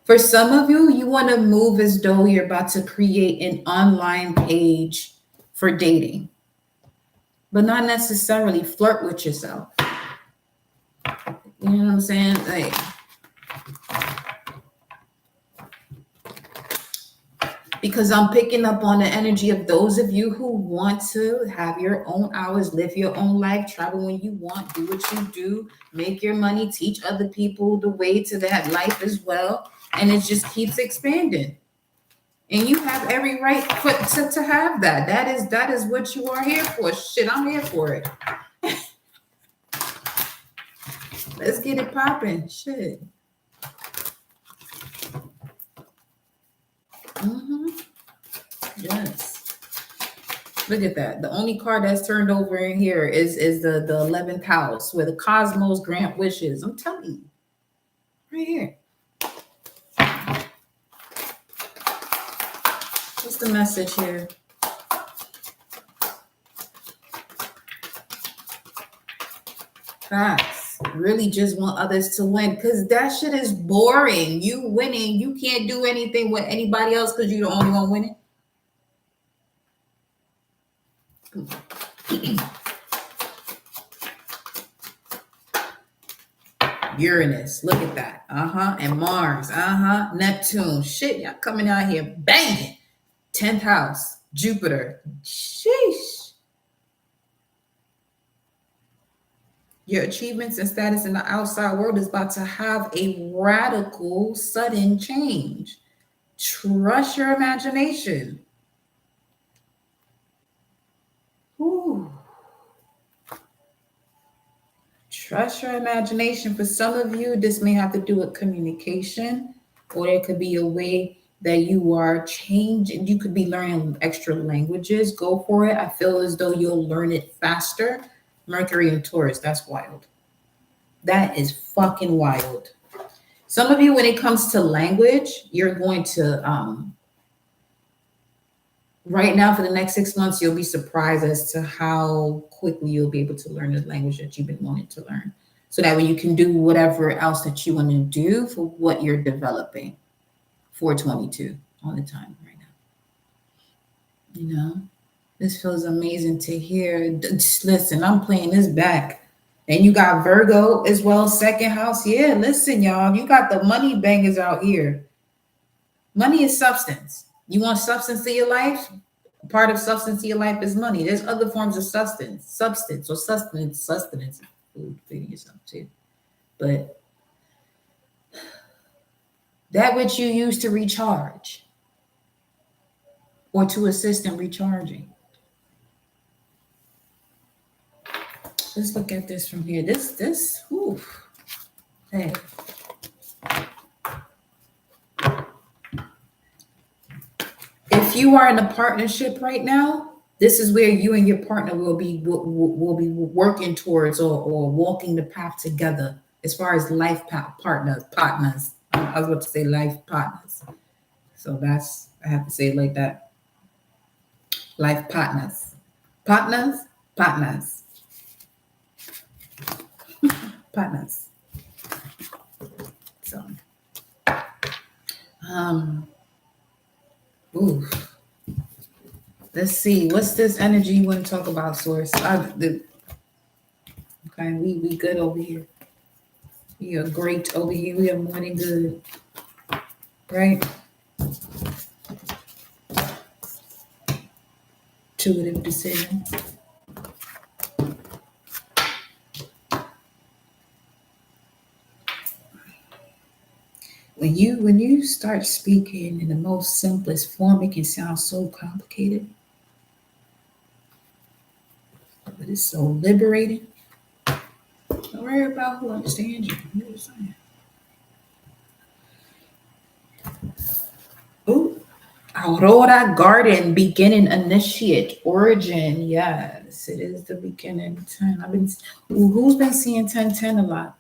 For some of you, you want to move as though you're about to create an online page for dating, but not necessarily flirt with yourself. You know what I'm saying? Like, because I'm picking up on the energy of those of you who want to have your own hours, live your own life, travel when you want, do what you do, make your money, teach other people the way to that life as well. And it just keeps expanding. And you have every right to have that. That is what you are here for. Shit, I'm here for it. Let's get it popping. Shit. Yes. Look at that. The only card that's turned over in here is the 11th house, where the cosmos grant wishes. I'm telling you. Right here. What's the message here? Facts. Really just want others to win, because that shit is boring. You winning, you can't do anything with anybody else because you're the only one winning. Uranus, look at that. And Mars, Neptune. Shit, y'all coming out here banging. 10th house, Jupiter. Sheesh. Your achievements and status in the outside world is about to have a radical, sudden change. Trust your imagination. Ooh. Trust your imagination. For some of you, this may have to do with communication, or there could be a way that you are changing. You could be learning extra languages. Go for it. I feel as though you'll learn it faster. Mercury and Taurus, that's wild. That is fucking wild. Some of you, when it comes to language, you're going to, right now for the next 6 months, you'll be surprised as to how quickly you'll be able to learn the language that you've been wanting to learn. So that way you can do whatever else that you want to do for what you're developing. 422 all the time right now. You know, this feels amazing to hear. Just listen, I'm playing this back. And you got Virgo as well, second house. Yeah, listen, y'all, you got the money bangers out here. Money is substance. You want substance to your life? Part of substance to your life is money. There's other forms of sustenance, food, feeding yourself too. But that which you use to recharge or to assist in recharging. Let's look at this from here. Whew. Hey. If you are in a partnership right now, this is where you and your partner will be working towards or walking the path together as far as life partners. I was about to say life partners. So that's, I have to say it like that. Life partners. Partners. So, ooh. Let's see. What's this energy you want to talk about, Source? Okay, we good over here. We are great over here. We are more than good. Right? Intuitive decision. When you start speaking in the most simplest form, it can sound so complicated. But it's so liberating. Don't worry about who understands you. You know what I'm saying? Ooh. Aurora Garden, beginning, initiate, origin. Yes, it is the beginning. 10. Who's been seeing 1010 a lot?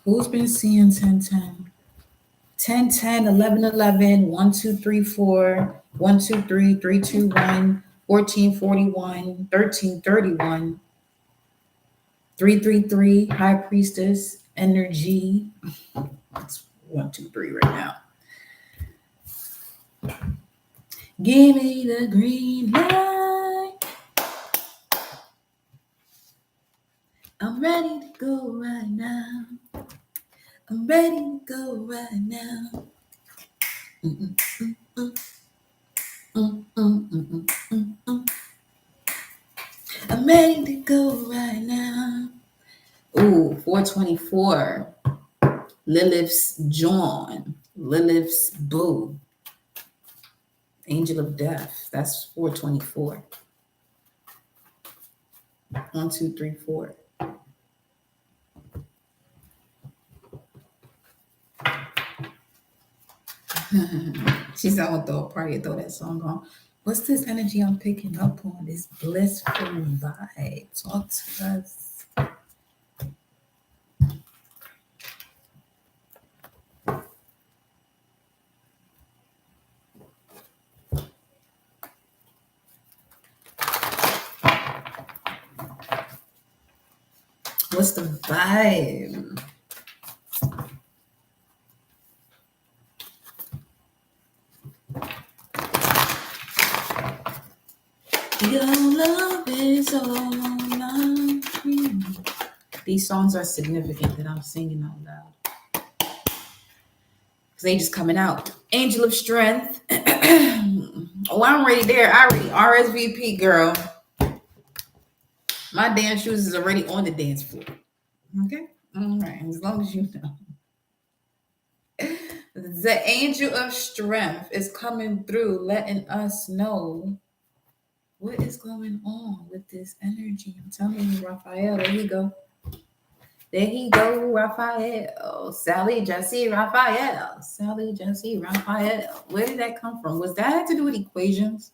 Who's been seeing 1010? 1010, 1111, 1234, 123, 321, 1441, 1331, 333, High Priestess, energy. That's 123 right now. Give me the green light. I'm ready to go right now. I'm ready to go right now. I'm ready to go right now. Ooh, 424. Lilith's John. Lilith's Boo. Angel of Death. That's 424. 1, 2, 3, 4. She's out throw a party, throw that song on. What's this energy I'm picking up on? This blissful vibe. Talk to us. What's the vibe? Your love is all I need. These songs are significant that I'm singing out loud. Because they just coming out. Angel of Strength. Oh, I'm already there. I already RSVP, girl. My dance shoes is already on the dance floor. Okay? All right. As long as you know. The Angel of Strength is coming through, letting us know What is going on with this energy? I'm telling you, Raphael, there you go. There he go, Raphael. Sally, Jesse, Raphael. Sally, Jesse, Raphael. Where did that come from? Was that had to do with equations?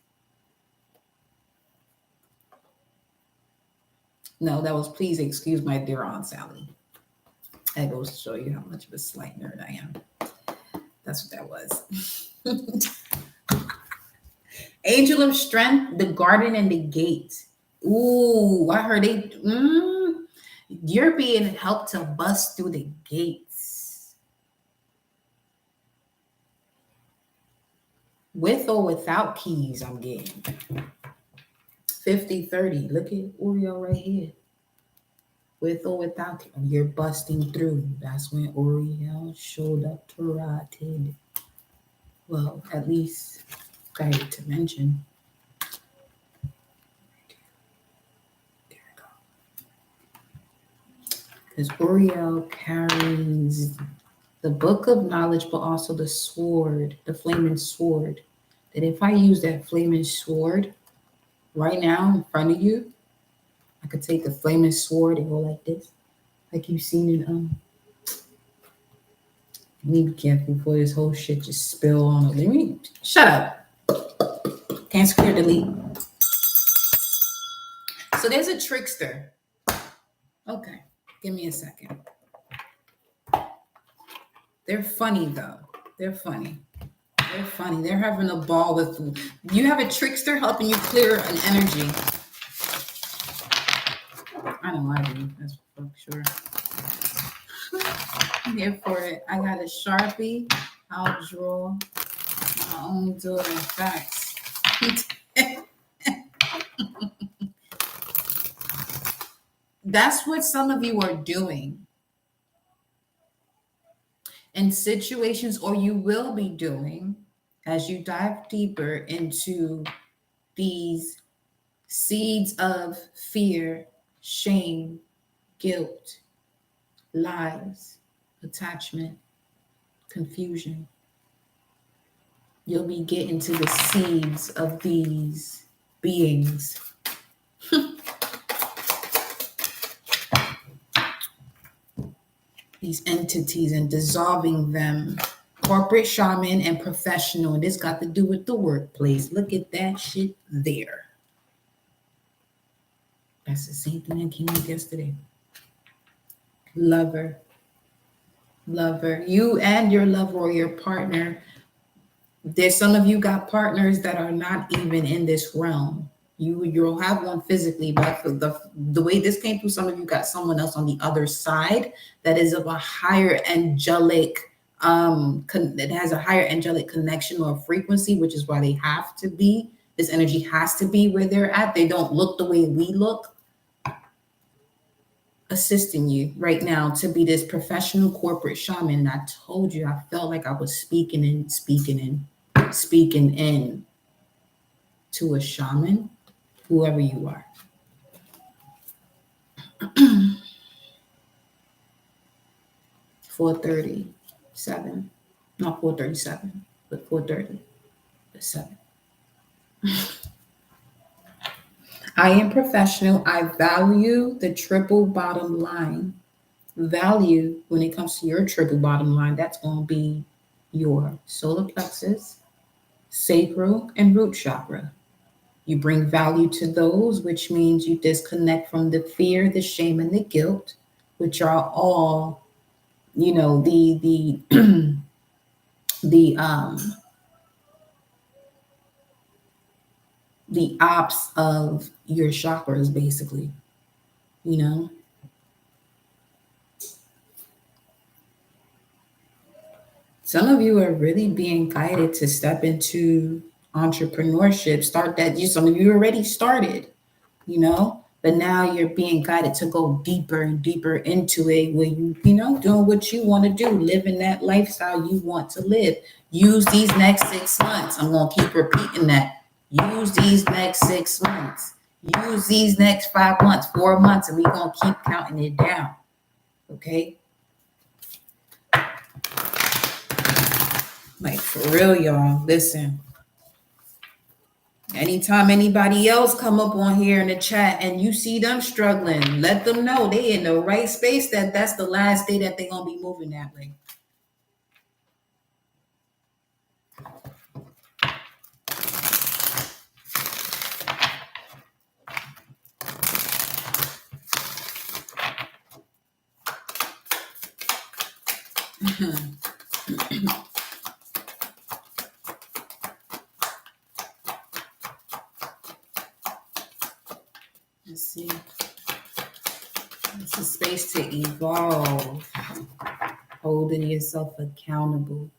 No, that was please excuse my dear Aunt Sally. That goes to show you how much of a slight nerd I am. That's what that was. Angel of Strength, the Garden and the Gate. Ooh, I heard you're being helped to bust through the gates. With or without keys, I'm getting. 50-30. Look at Uriel right here. With or without, you're busting through. That's when Uriel showed up to rotted. Well, at least guided to mention. There we go. Because Uriel carries the book of knowledge, but also the sword, the flaming sword. That if I use that flaming sword right now in front of you, I could take the flaming sword and go like this, like you've seen in Let me be careful before this whole shit just spill on. Let me shut up. Can't secure delete. So there's a trickster. Okay, give me a second. They're funny though. They're funny. They're funny. They're having a ball with you. You have a trickster helping you clear an energy. I know I do. That's for sure. I'm here for it. I got a Sharpie. I'll draw my own doing facts. That's what some of you are doing in situations, or you will be doing as you dive deeper into these seeds of fear, shame, guilt, lies, attachment, confusion. You'll be getting to the seeds of these beings. These entities and dissolving them. Corporate, shaman, and professional. And this got to do with the workplace. Look at that shit there. That's the same thing that came up yesterday. Lover. Lover. You and your lover or your partner. There's some of you got partners that are not even in this realm. You'll have one physically, but the way this came through, some of you got someone else on the other side that is of a higher angelic, that has a higher angelic connection or frequency, which is why they have to be. This energy has to be where they're at. They don't look the way we look. Assisting you right now to be this professional corporate shaman. And I told you, I felt like I was speaking in to a shaman, whoever you are. 437, not 437, but 437. I am professional. I value the triple bottom line. Value, when it comes to your triple bottom line, that's going to be your solar plexus, sacral, and root chakra. You bring value to those, which means you disconnect from the fear, the shame, and the guilt, which are all, the the ops of your chakras, basically, Some of you are really being guided to step into entrepreneurship. Start that. Some of you already started, but now you're being guided to go deeper and deeper into it, where doing what you want to do, living that lifestyle you want to live. Use these next 6 months. I'm going to keep repeating that. Use these next 6 months. Use these next 5 months, 4 months, and we're going to keep counting it down. Okay? Like, for real, y'all. Listen. Anytime anybody else come up on here in the chat and you see them struggling, let them know they in the right space, that's the last day that they're going to be moving that way. Let's see. It's a space to evolve, holding yourself accountable.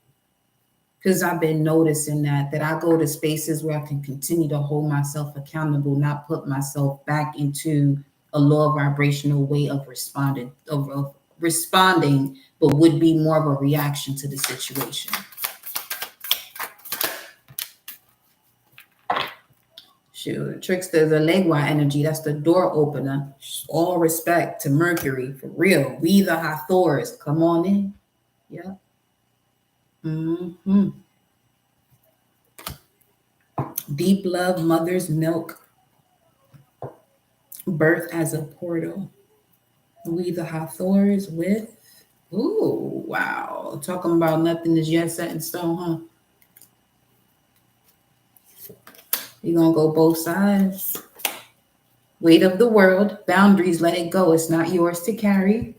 Because I've been noticing that I go to spaces where I can continue to hold myself accountable, not put myself back into a lower vibrational way of responding, but would be more of a reaction to the situation. Shoot, trickster, the Legua energy, that's the door opener. All respect to Mercury, for real. We the Hathors, come on in. Yeah. Mm-hmm. Deep love, mother's milk. Birth as a portal. We the Hathors with, ooh, wow. Talking about nothing is yet set in stone, huh? You're going to go both sides. Weight of the world, boundaries, let it go. It's not yours to carry.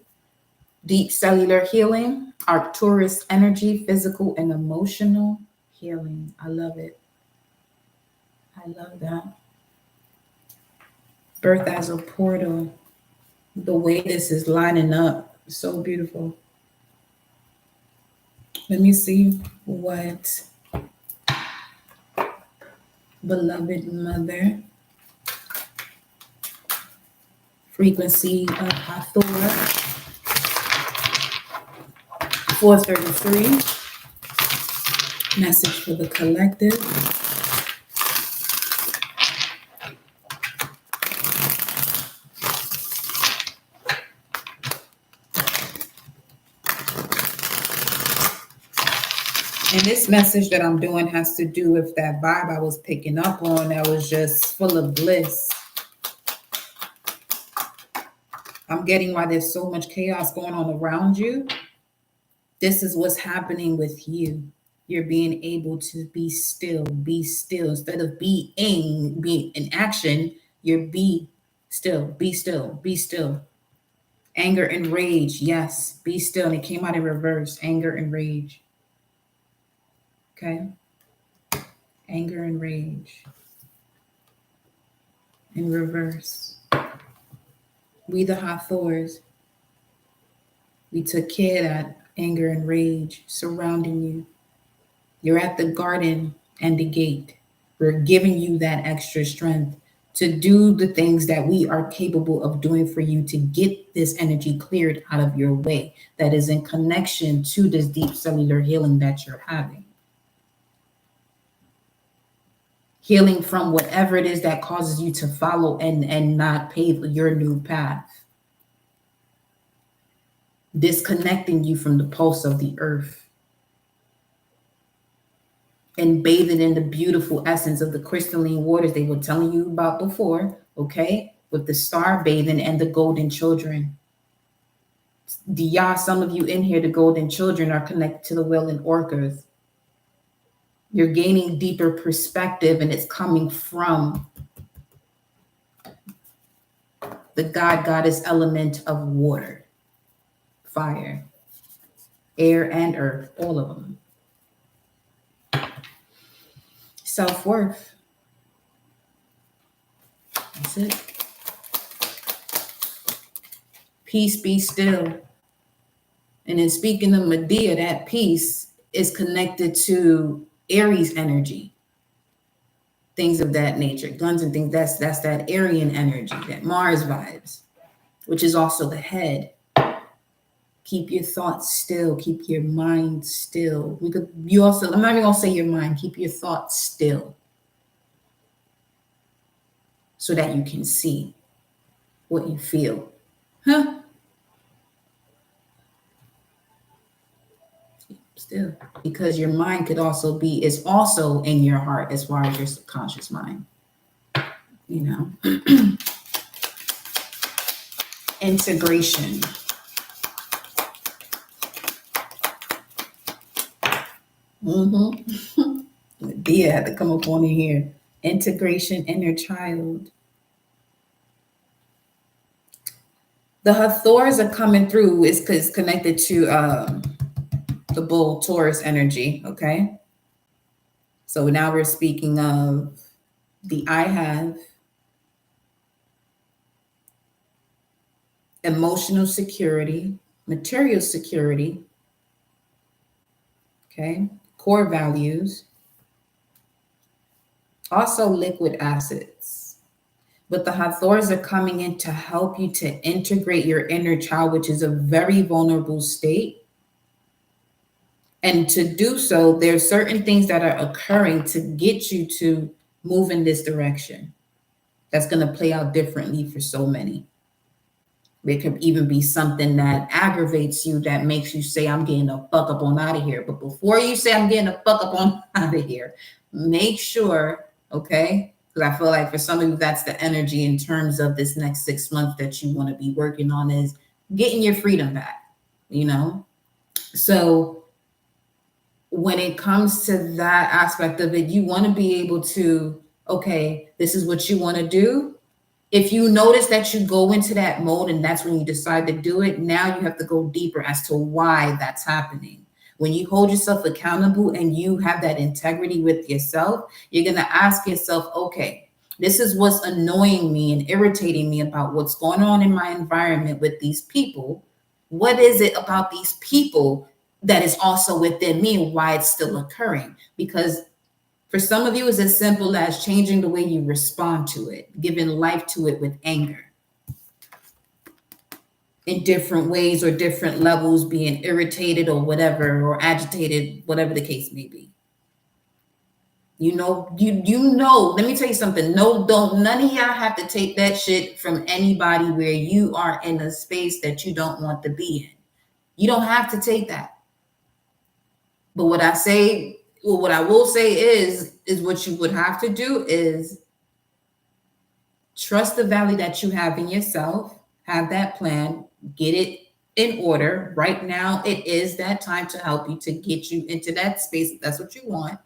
Deep cellular healing, Arcturus energy, physical and emotional healing. I love it. I love that. Birth as a portal. The way this is lining up, so beautiful. Let me see what beloved mother, frequency of Hathor, 433, message for the collective. And this message that I'm doing has to do with that vibe I was picking up on that was just full of bliss. I'm getting why there's so much chaos going on around you. This is what's happening with you. You're being able to be still, be still. Instead of being in action, you're be still, be still, be still. Anger and rage, yes, be still. And it came out in reverse, anger and rage. Okay? Anger and rage. In reverse. We the Hathors, we took care of that anger and rage surrounding you. You're at the garden and the gate. We're giving you that extra strength to do the things that we are capable of doing for you to get this energy cleared out of your way that is in connection to this deep cellular healing that you're having. Healing from whatever it is that causes you to follow and not pave your new path. Disconnecting you from the pulse of the earth. And bathing in the beautiful essence of the crystalline waters they were telling you about before, okay? With the star bathing and the golden children. Some of you in here, the golden children are connected to the whale and orcas. You're gaining deeper perspective and it's coming from the goddess element of water, fire, air, and earth, all of them. Self-worth. That's it. Peace, be still. And in speaking of Medea, that peace is connected to Aries energy. Things of that nature, guns and things, that's that Aryan energy, that Mars vibes, which is also the head. Keep your thoughts still, keep your mind still. I'm not even gonna say your mind, keep your thoughts still. So that you can see what you feel. Huh? Still, because your mind could also be, is also in your heart as far as your subconscious mind. You know, integration. Dia had to come up on in here. Integration, inner child. The Hathors are coming through is connected to the bull Taurus energy. Okay. So now we're speaking of the I have, emotional security, material security, okay, core values, also liquid assets. But the Hathors are coming in to help you to integrate your inner child, which is a very vulnerable state. And to do so, there are certain things that are occurring to get you to move in this direction. That's going to play out differently for so many. There could even be something that aggravates you that makes you say, I'm getting the fuck up on out of here. But before you say, I'm getting the fuck up on out of here, make sure, okay? Because I feel like for some of you, that's the energy in terms of this next 6 months that you want to be working on, is getting your freedom back, you know? So when it comes to that aspect of it, you want to be able to, okay, this is what you want to do. If you notice that you go into that mode and that's when you decide to do it, now you have to go deeper as to why that's happening. When you hold yourself accountable and you have that integrity with yourself, you're going to ask yourself, okay, this is what's annoying me and irritating me about what's going on in my environment with these people. What is it about these people that is also within me and why it's still occurring? Because for some of you, it's as simple as changing the way you respond to it, giving life to it with anger in different ways or different levels, being irritated or whatever, or agitated, whatever the case may be. You know, let me tell you something. No, none of y'all have to take that shit from anybody where you are in a space that you don't want to be in. You don't have to take that. But what I will say is what you would have to do is trust the value that you have in yourself, have that plan, get it in order. Right now, it is that time to help you to get you into that space if that's what you want.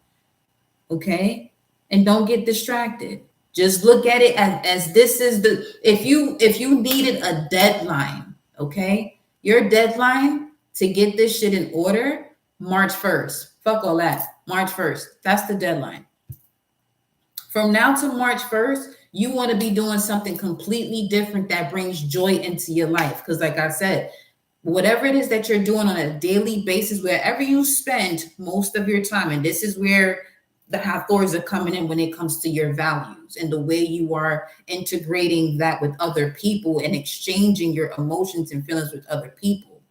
Okay? And don't get distracted. Just look at it as this is if you needed a deadline, okay? Your deadline to get this shit in order, March 1st. Fuck all that. March 1st. That's the deadline. From now to March 1st, you want to be doing something completely different that brings joy into your life. Because like I said, whatever it is that you're doing on a daily basis, wherever you spend most of your time, and this is where the Hathors are coming in when it comes to your values and the way you are integrating that with other people and exchanging your emotions and feelings with other people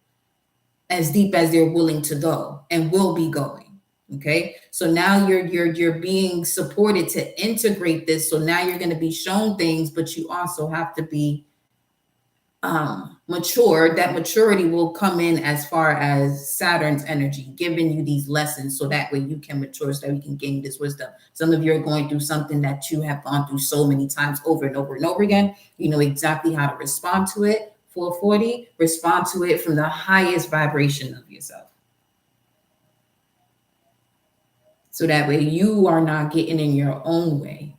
as deep as they're willing to go and will be going. Okay, so now you're being supported to integrate this. So now you're going to be shown things, but you also have to be mature. That maturity will come in as far as Saturn's energy, giving you these lessons so that way you can mature, so that you can gain this wisdom. Some of you are going through something that you have gone through so many times over and over and over again. You know exactly how to respond to it. 440, respond to it from the highest vibration of yourself. So that way you are not getting in your own way.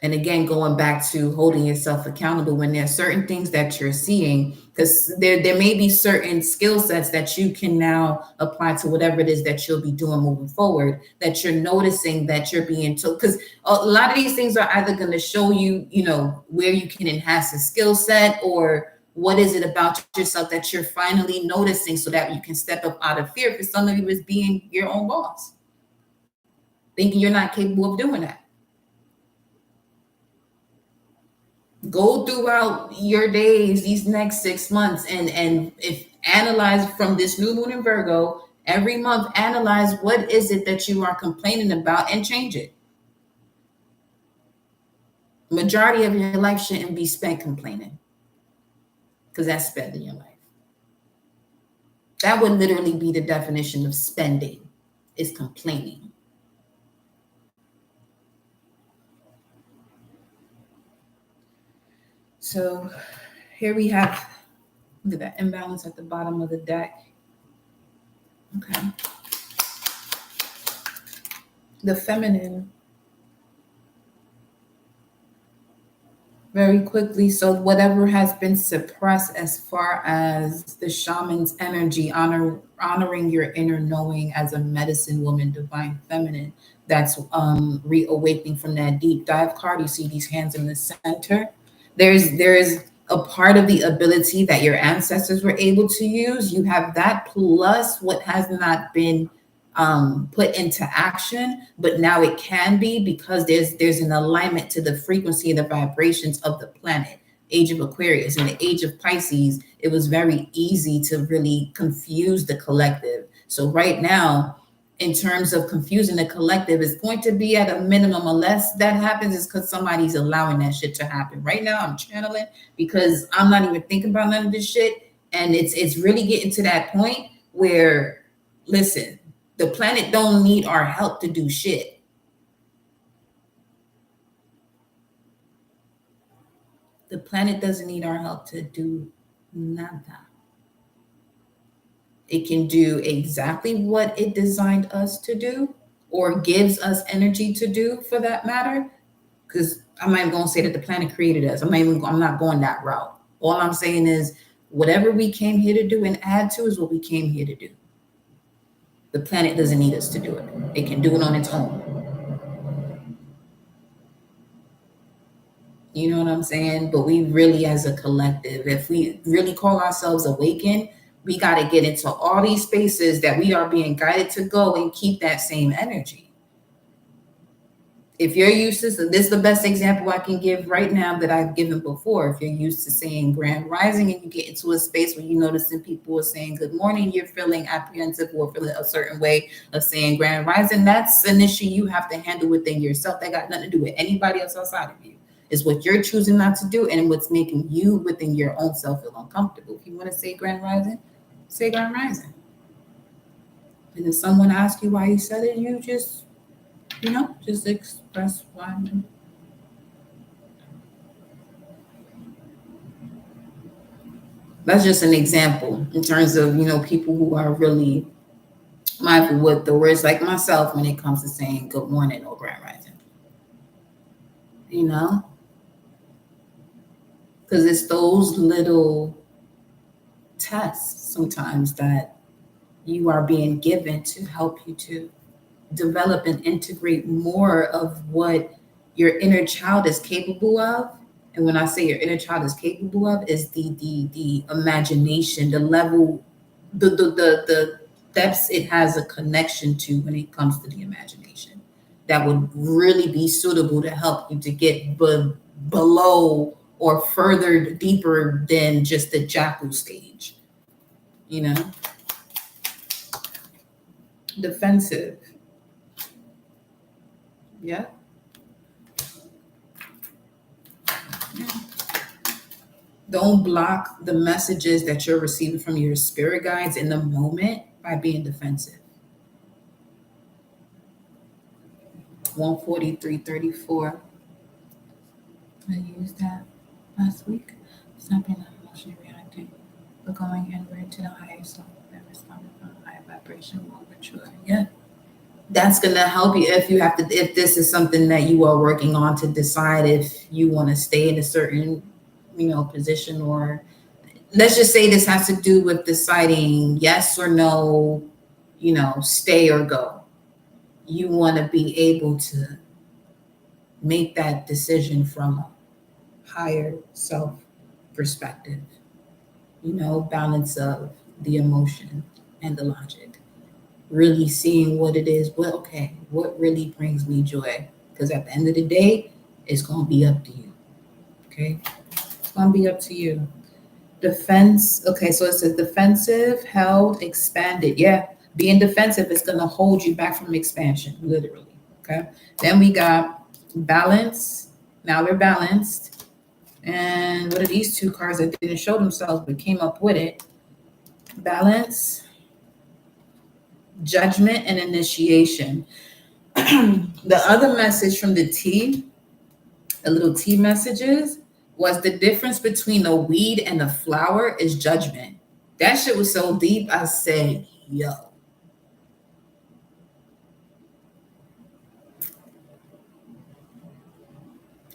And again, going back to holding yourself accountable when there are certain things that you're seeing, because there may be certain skill sets that you can now apply to whatever it is that you'll be doing moving forward, that you're noticing that you're being told. Because a lot of these things are either going to show you, you know, where you can enhance a skill set, or what is it about yourself that you're finally noticing so that you can step up out of fear. For some of you, it's being your own boss, thinking you're not capable of doing that. Go throughout your days these next 6 months and if analyze from this new moon in Virgo, every month, analyze what is it that you are complaining about and change it. Majority of your life shouldn't be spent complaining, because that's spending your life. That would literally be the definition of spending, is complaining. So here we have, look at that imbalance at the bottom of the deck. Okay. The feminine, very quickly. So whatever has been suppressed as far as the shaman's energy, honoring your inner knowing as a medicine woman, divine feminine, that's reawakening from that deep dive card. You see these hands in the center. There is a part of the ability that your ancestors were able to use. You have that plus what has not been put into action, but now it can be, because there's an alignment to the frequency and the vibrations of the planet. Age of Aquarius and the age of Pisces, it was very easy to really confuse the collective. So right now, in terms of confusing the collective, is going to be at a minimum. Unless that happens, is because somebody's allowing that shit to happen. Right now, I'm channeling because I'm not even thinking about none of this shit, and it's really getting to that point where, listen, the planet don't need our help to do shit. The planet doesn't need our help to do nada. It can do exactly what it designed us to do, or gives us energy to do, for that matter. Because I'm not even going to say that the planet created us. I'm not going that route. All I'm saying is whatever we came here to do and add to is what we came here to do. The planet doesn't need us to do it. It can do it on its own. You know what I'm saying? But we really, as a collective, if we really call ourselves awakened, we got to get into all these spaces that we are being guided to go and keep that same energy. If you're used to, so this is the best example I can give right now that I've given before. If you're used to saying grand rising and you get into a space where you noticing people are saying good morning, you're feeling apprehensive or feeling a certain way of saying grand rising, that's an issue you have to handle within yourself. That got nothing to do with anybody else outside of you. It's what you're choosing not to do and what's making you within your own self feel uncomfortable. If you want to say grand rising, say grand rising. And if someone asks you why you said it, you just, just express why. That's just an example in terms of, people who are really mindful with the words, like myself, when it comes to saying good morning or grand rising. Because it's those little tests sometimes that you are being given to help you to develop and integrate more of what your inner child is capable of. And when I say your inner child is capable of, is the imagination, the level, the depths it has a connection to when it comes to the imagination, that would really be suitable to help you to get below or further deeper than just the jackal stage. Defensive. Yeah. Don't block the messages that you're receiving from your spirit guides in the moment by being defensive. 143.34. I used that last week. Stopping that emotionally reacting, but going inward to the higher self and responding from a higher vibration, more mature. Yeah. That's going to help you if this is something that you are working on to decide if you want to stay in a certain, position, or let's just say this has to do with deciding yes or no, stay or go. You want to be able to make that decision from a higher self perspective, balance of the emotion and the logic. Really seeing what it is, what really brings me joy? Because at the end of the day, it's going to be up to you. Okay? It's going to be up to you. Defense. Okay, so it says defensive, held, expanded. Yeah, being defensive is going to hold you back from expansion, literally. Okay? Then we got balance. Now we're balanced. And what are these two cards that didn't show themselves but came up with it? Balance judgment and initiation. The other message from the little T messages, was the difference between a weed and a flower is judgment. That shit was so deep. I said, yo.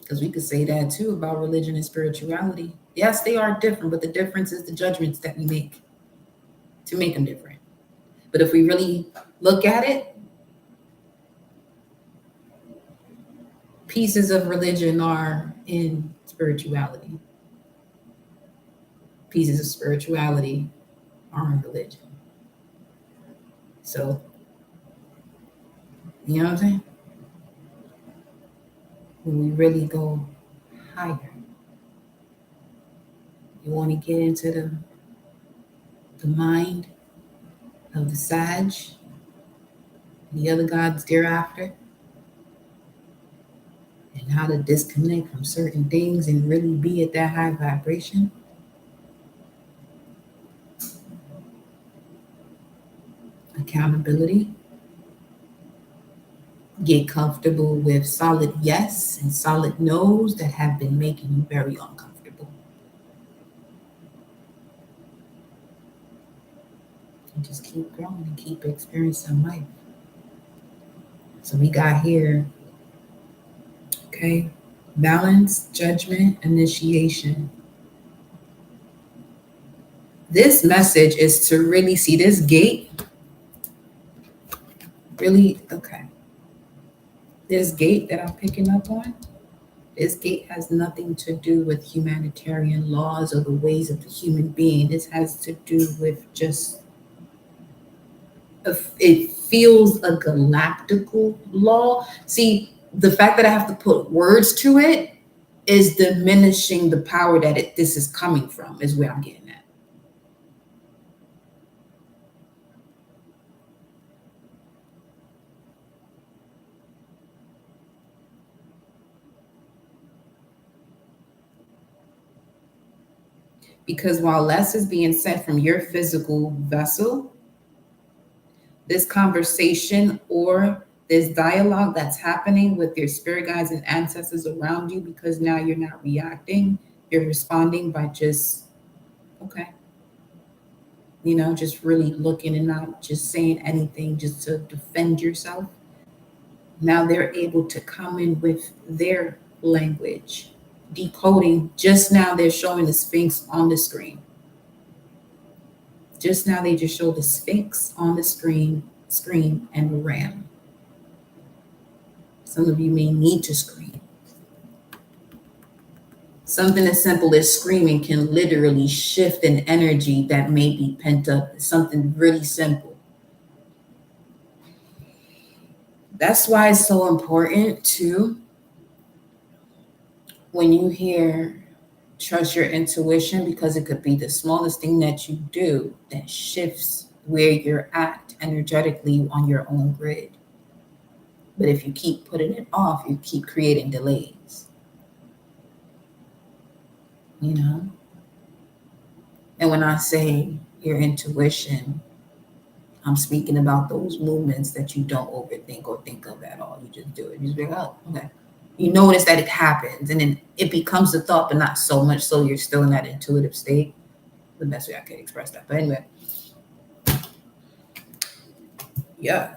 Because we could say that too about religion and spirituality. Yes, they are different, but the difference is the judgments that we make to make them different. But if we really look at it, pieces of religion are in spirituality. Pieces of spirituality are in religion. So, you know what I'm saying? When we really go higher, you want to get into the mind of the Sag and the other gods thereafter, and how to disconnect from certain things and really be at that high vibration. Accountability. Get comfortable with solid yes and solid no's that have been making you very uncomfortable. And just keep growing and keep experiencing life. So we got here, okay, balance, judgment, initiation. This message is to really see this gate. Really, okay. This gate that I'm picking up on, this gate has nothing to do with humanitarian laws or the ways of the human being. This has to do with just, it feels a galactical law. See, the fact that I have to put words to it is diminishing the power that this is coming from, is where I'm getting at. Because while less is being sent from your physical vessel, this conversation or this dialogue that's happening with your spirit guides and ancestors around you, because now you're not reacting, you're responding by just, okay, just really looking and not just saying anything just to defend yourself. Now they're able to come in with their language, decoding. Just now they're showing the Sphinx on the screen. Just now they just showed the Sphinx on the screen and the ram. Some of you may need to scream. Something as simple as screaming can literally shift an energy that may be pent up. It's something really simple. That's why it's so important to, when you hear trust your intuition, because it could be the smallest thing that you do that shifts where you're at energetically on your own grid. But if you keep putting it off, you keep creating delays. And when I say your intuition, I'm speaking about those movements that you don't overthink or think of at all. You just do it. You just be like, oh, okay. You notice that it happens, and then it becomes a thought, but not so much so you're still in that intuitive state. The best way I can express that. But anyway, yeah.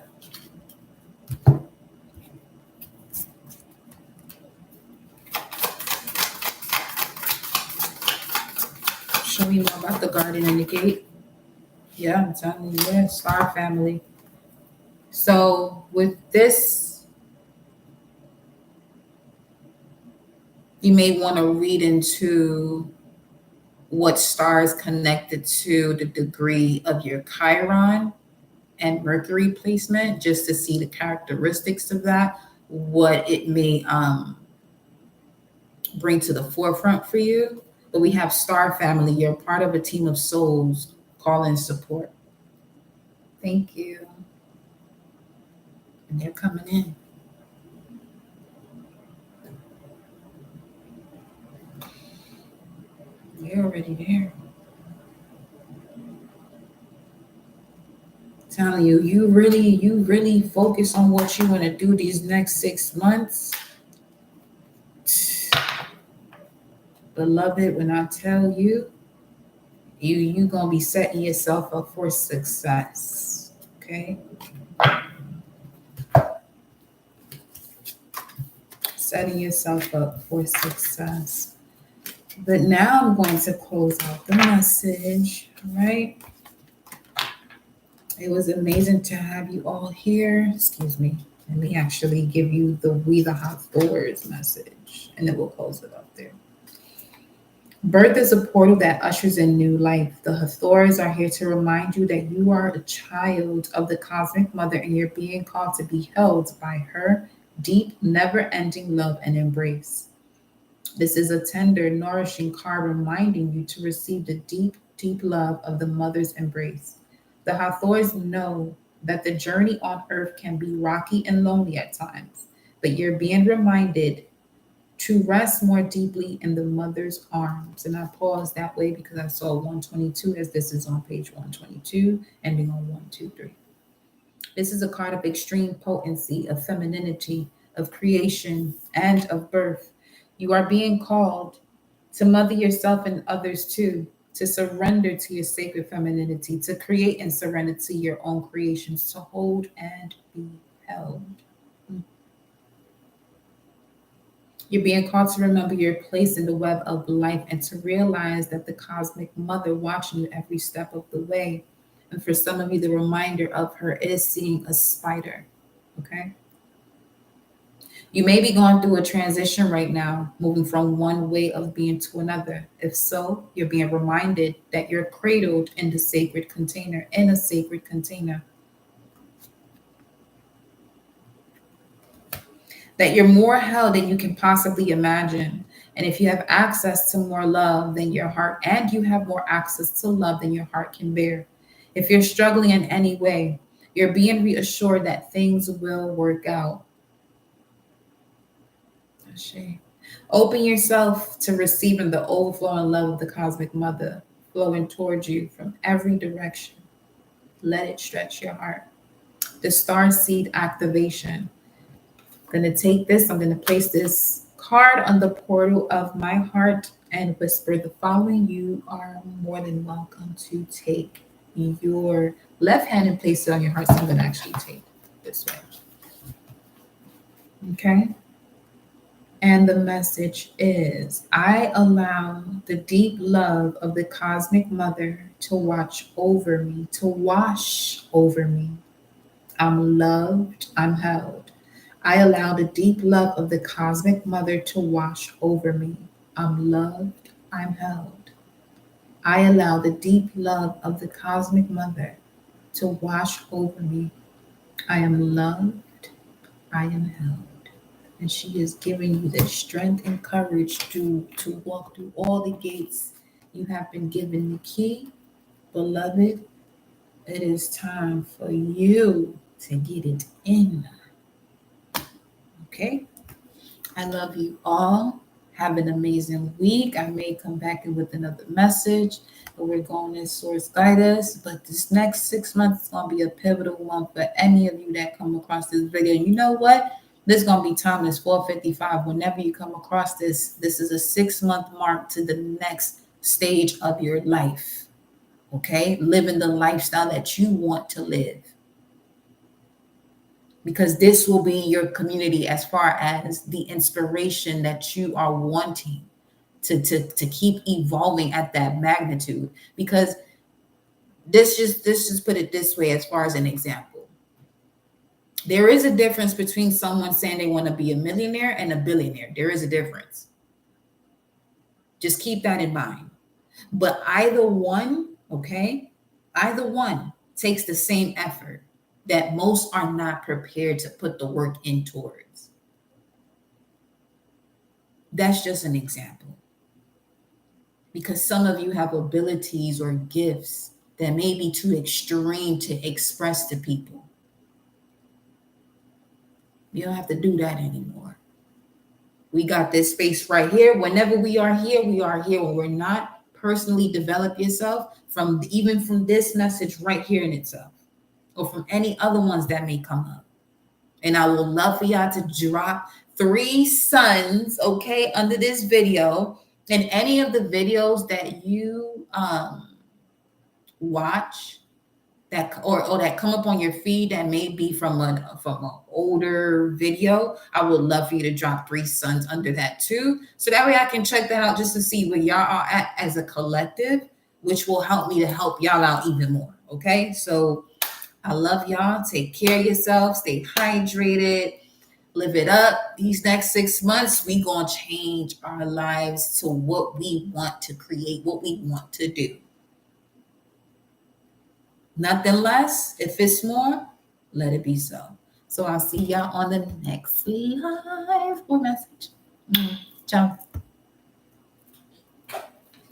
Show me more about the garden and the gate. Yeah, I'm telling you, yeah, star family. So with this, you may want to read into what stars connected to the degree of your Chiron and Mercury placement, just to see the characteristics of that, what it may bring to the forefront for you. But we have star family. You're part of a team of souls. Call in support. Thank you. And they're coming in. You're already there. telling you, you really focus on what you want to do these next 6 months. Beloved, when I tell you, you gonna be setting yourself up for success. Okay? Setting yourself up for success. But now I'm going to close out the message, right? It was amazing to have you all here. Excuse me. Let me actually give you the We the Hathors message, and then we'll close it up there. Birth is a portal that ushers in new life. The Hathors are here to remind you that you are a child of the Cosmic Mother and you're being called to be held by her deep, never-ending love and embrace. This is a tender, nourishing card reminding you to receive the deep, deep love of the mother's embrace. The Hathors know that the journey on earth can be rocky and lonely at times, but you're being reminded to rest more deeply in the mother's arms. And I paused that way because I saw 122 as this is on page 122, ending on 123. This is a card of extreme potency, of femininity, of creation, and of birth. You are being called to mother yourself and others too, to surrender to your sacred femininity, to create and surrender to your own creations, to hold and be held. You're being called to remember your place in the web of life and to realize that the Cosmic Mother watching you every step of the way. And for some of you, the reminder of her is seeing a spider, okay? You may be going through a transition right now, moving from one way of being to another. If so, you're being reminded that you're cradled in the sacred container, in a sacred container. That you're more held than you can possibly imagine. And if you have access to more love than your heart, and you have more access to love than your heart can bear. If you're struggling in any way, you're being reassured that things will work out. Open yourself to receiving the overflowing love of the Cosmic Mother flowing towards you from every direction. Let it stretch your heart. The star seed activation. I'm going to take this, I'm going to place this card on the portal of my heart and whisper the following. You are more than welcome to take your left hand and place it on your heart. So I'm going to actually take this way. Okay? And the message is, I allow the deep love of the Cosmic Mother to watch over me, to wash over me. I'm loved, I'm held. I allow the deep love of the Cosmic Mother to wash over me. I'm loved, I'm held. I allow the deep love of the Cosmic Mother to wash over me. I am loved, I am held. And she is giving you the strength and courage to walk through all the gates. You have been given the key. Beloved, it is time for you to get it in. Okay? I love you all. Have an amazing week. I may come back in with another message, but we're going in Source Guide Us. But this next 6 months is going to be a pivotal one for any of you that come across this video. You know what? This is going to be timeless, 455. Whenever you come across this, this is a 6-month mark to the next stage of your life. Okay? Living the lifestyle that you want to live. Because this will be your community as far as the inspiration that you are wanting to keep evolving at that magnitude. Because this just put it this way, as far as an example. There is a difference between someone saying they want to be a millionaire and a billionaire. There is a difference. Just keep that in mind. But either one, okay, either one takes the same effort that most are not prepared to put the work in towards. That's just an example. Because some of you have abilities or gifts that may be too extreme to express to people. You don't have to do that anymore. We got this space right here. Whenever we are here, we are here. When we're not, personally develop yourself from even from this message right here in itself. or from any other ones that may come up. And I would love for y'all to drop 3 suns, okay, under this video. And any of the videos that you watch that or that come up on your feed that may be from an older video, I would love for you to drop 3 suns under that too. So that way I can check that out just to see where y'all are at as a collective, which will help me to help y'all out even more. Okay, so I love y'all. Take care of yourself. Stay hydrated. Live it up. These next 6 months, we gonna change our lives to what we want to create, what we want to do. Nothing less. If it's more, let it be so. So I'll see y'all on the next live or message. Ciao.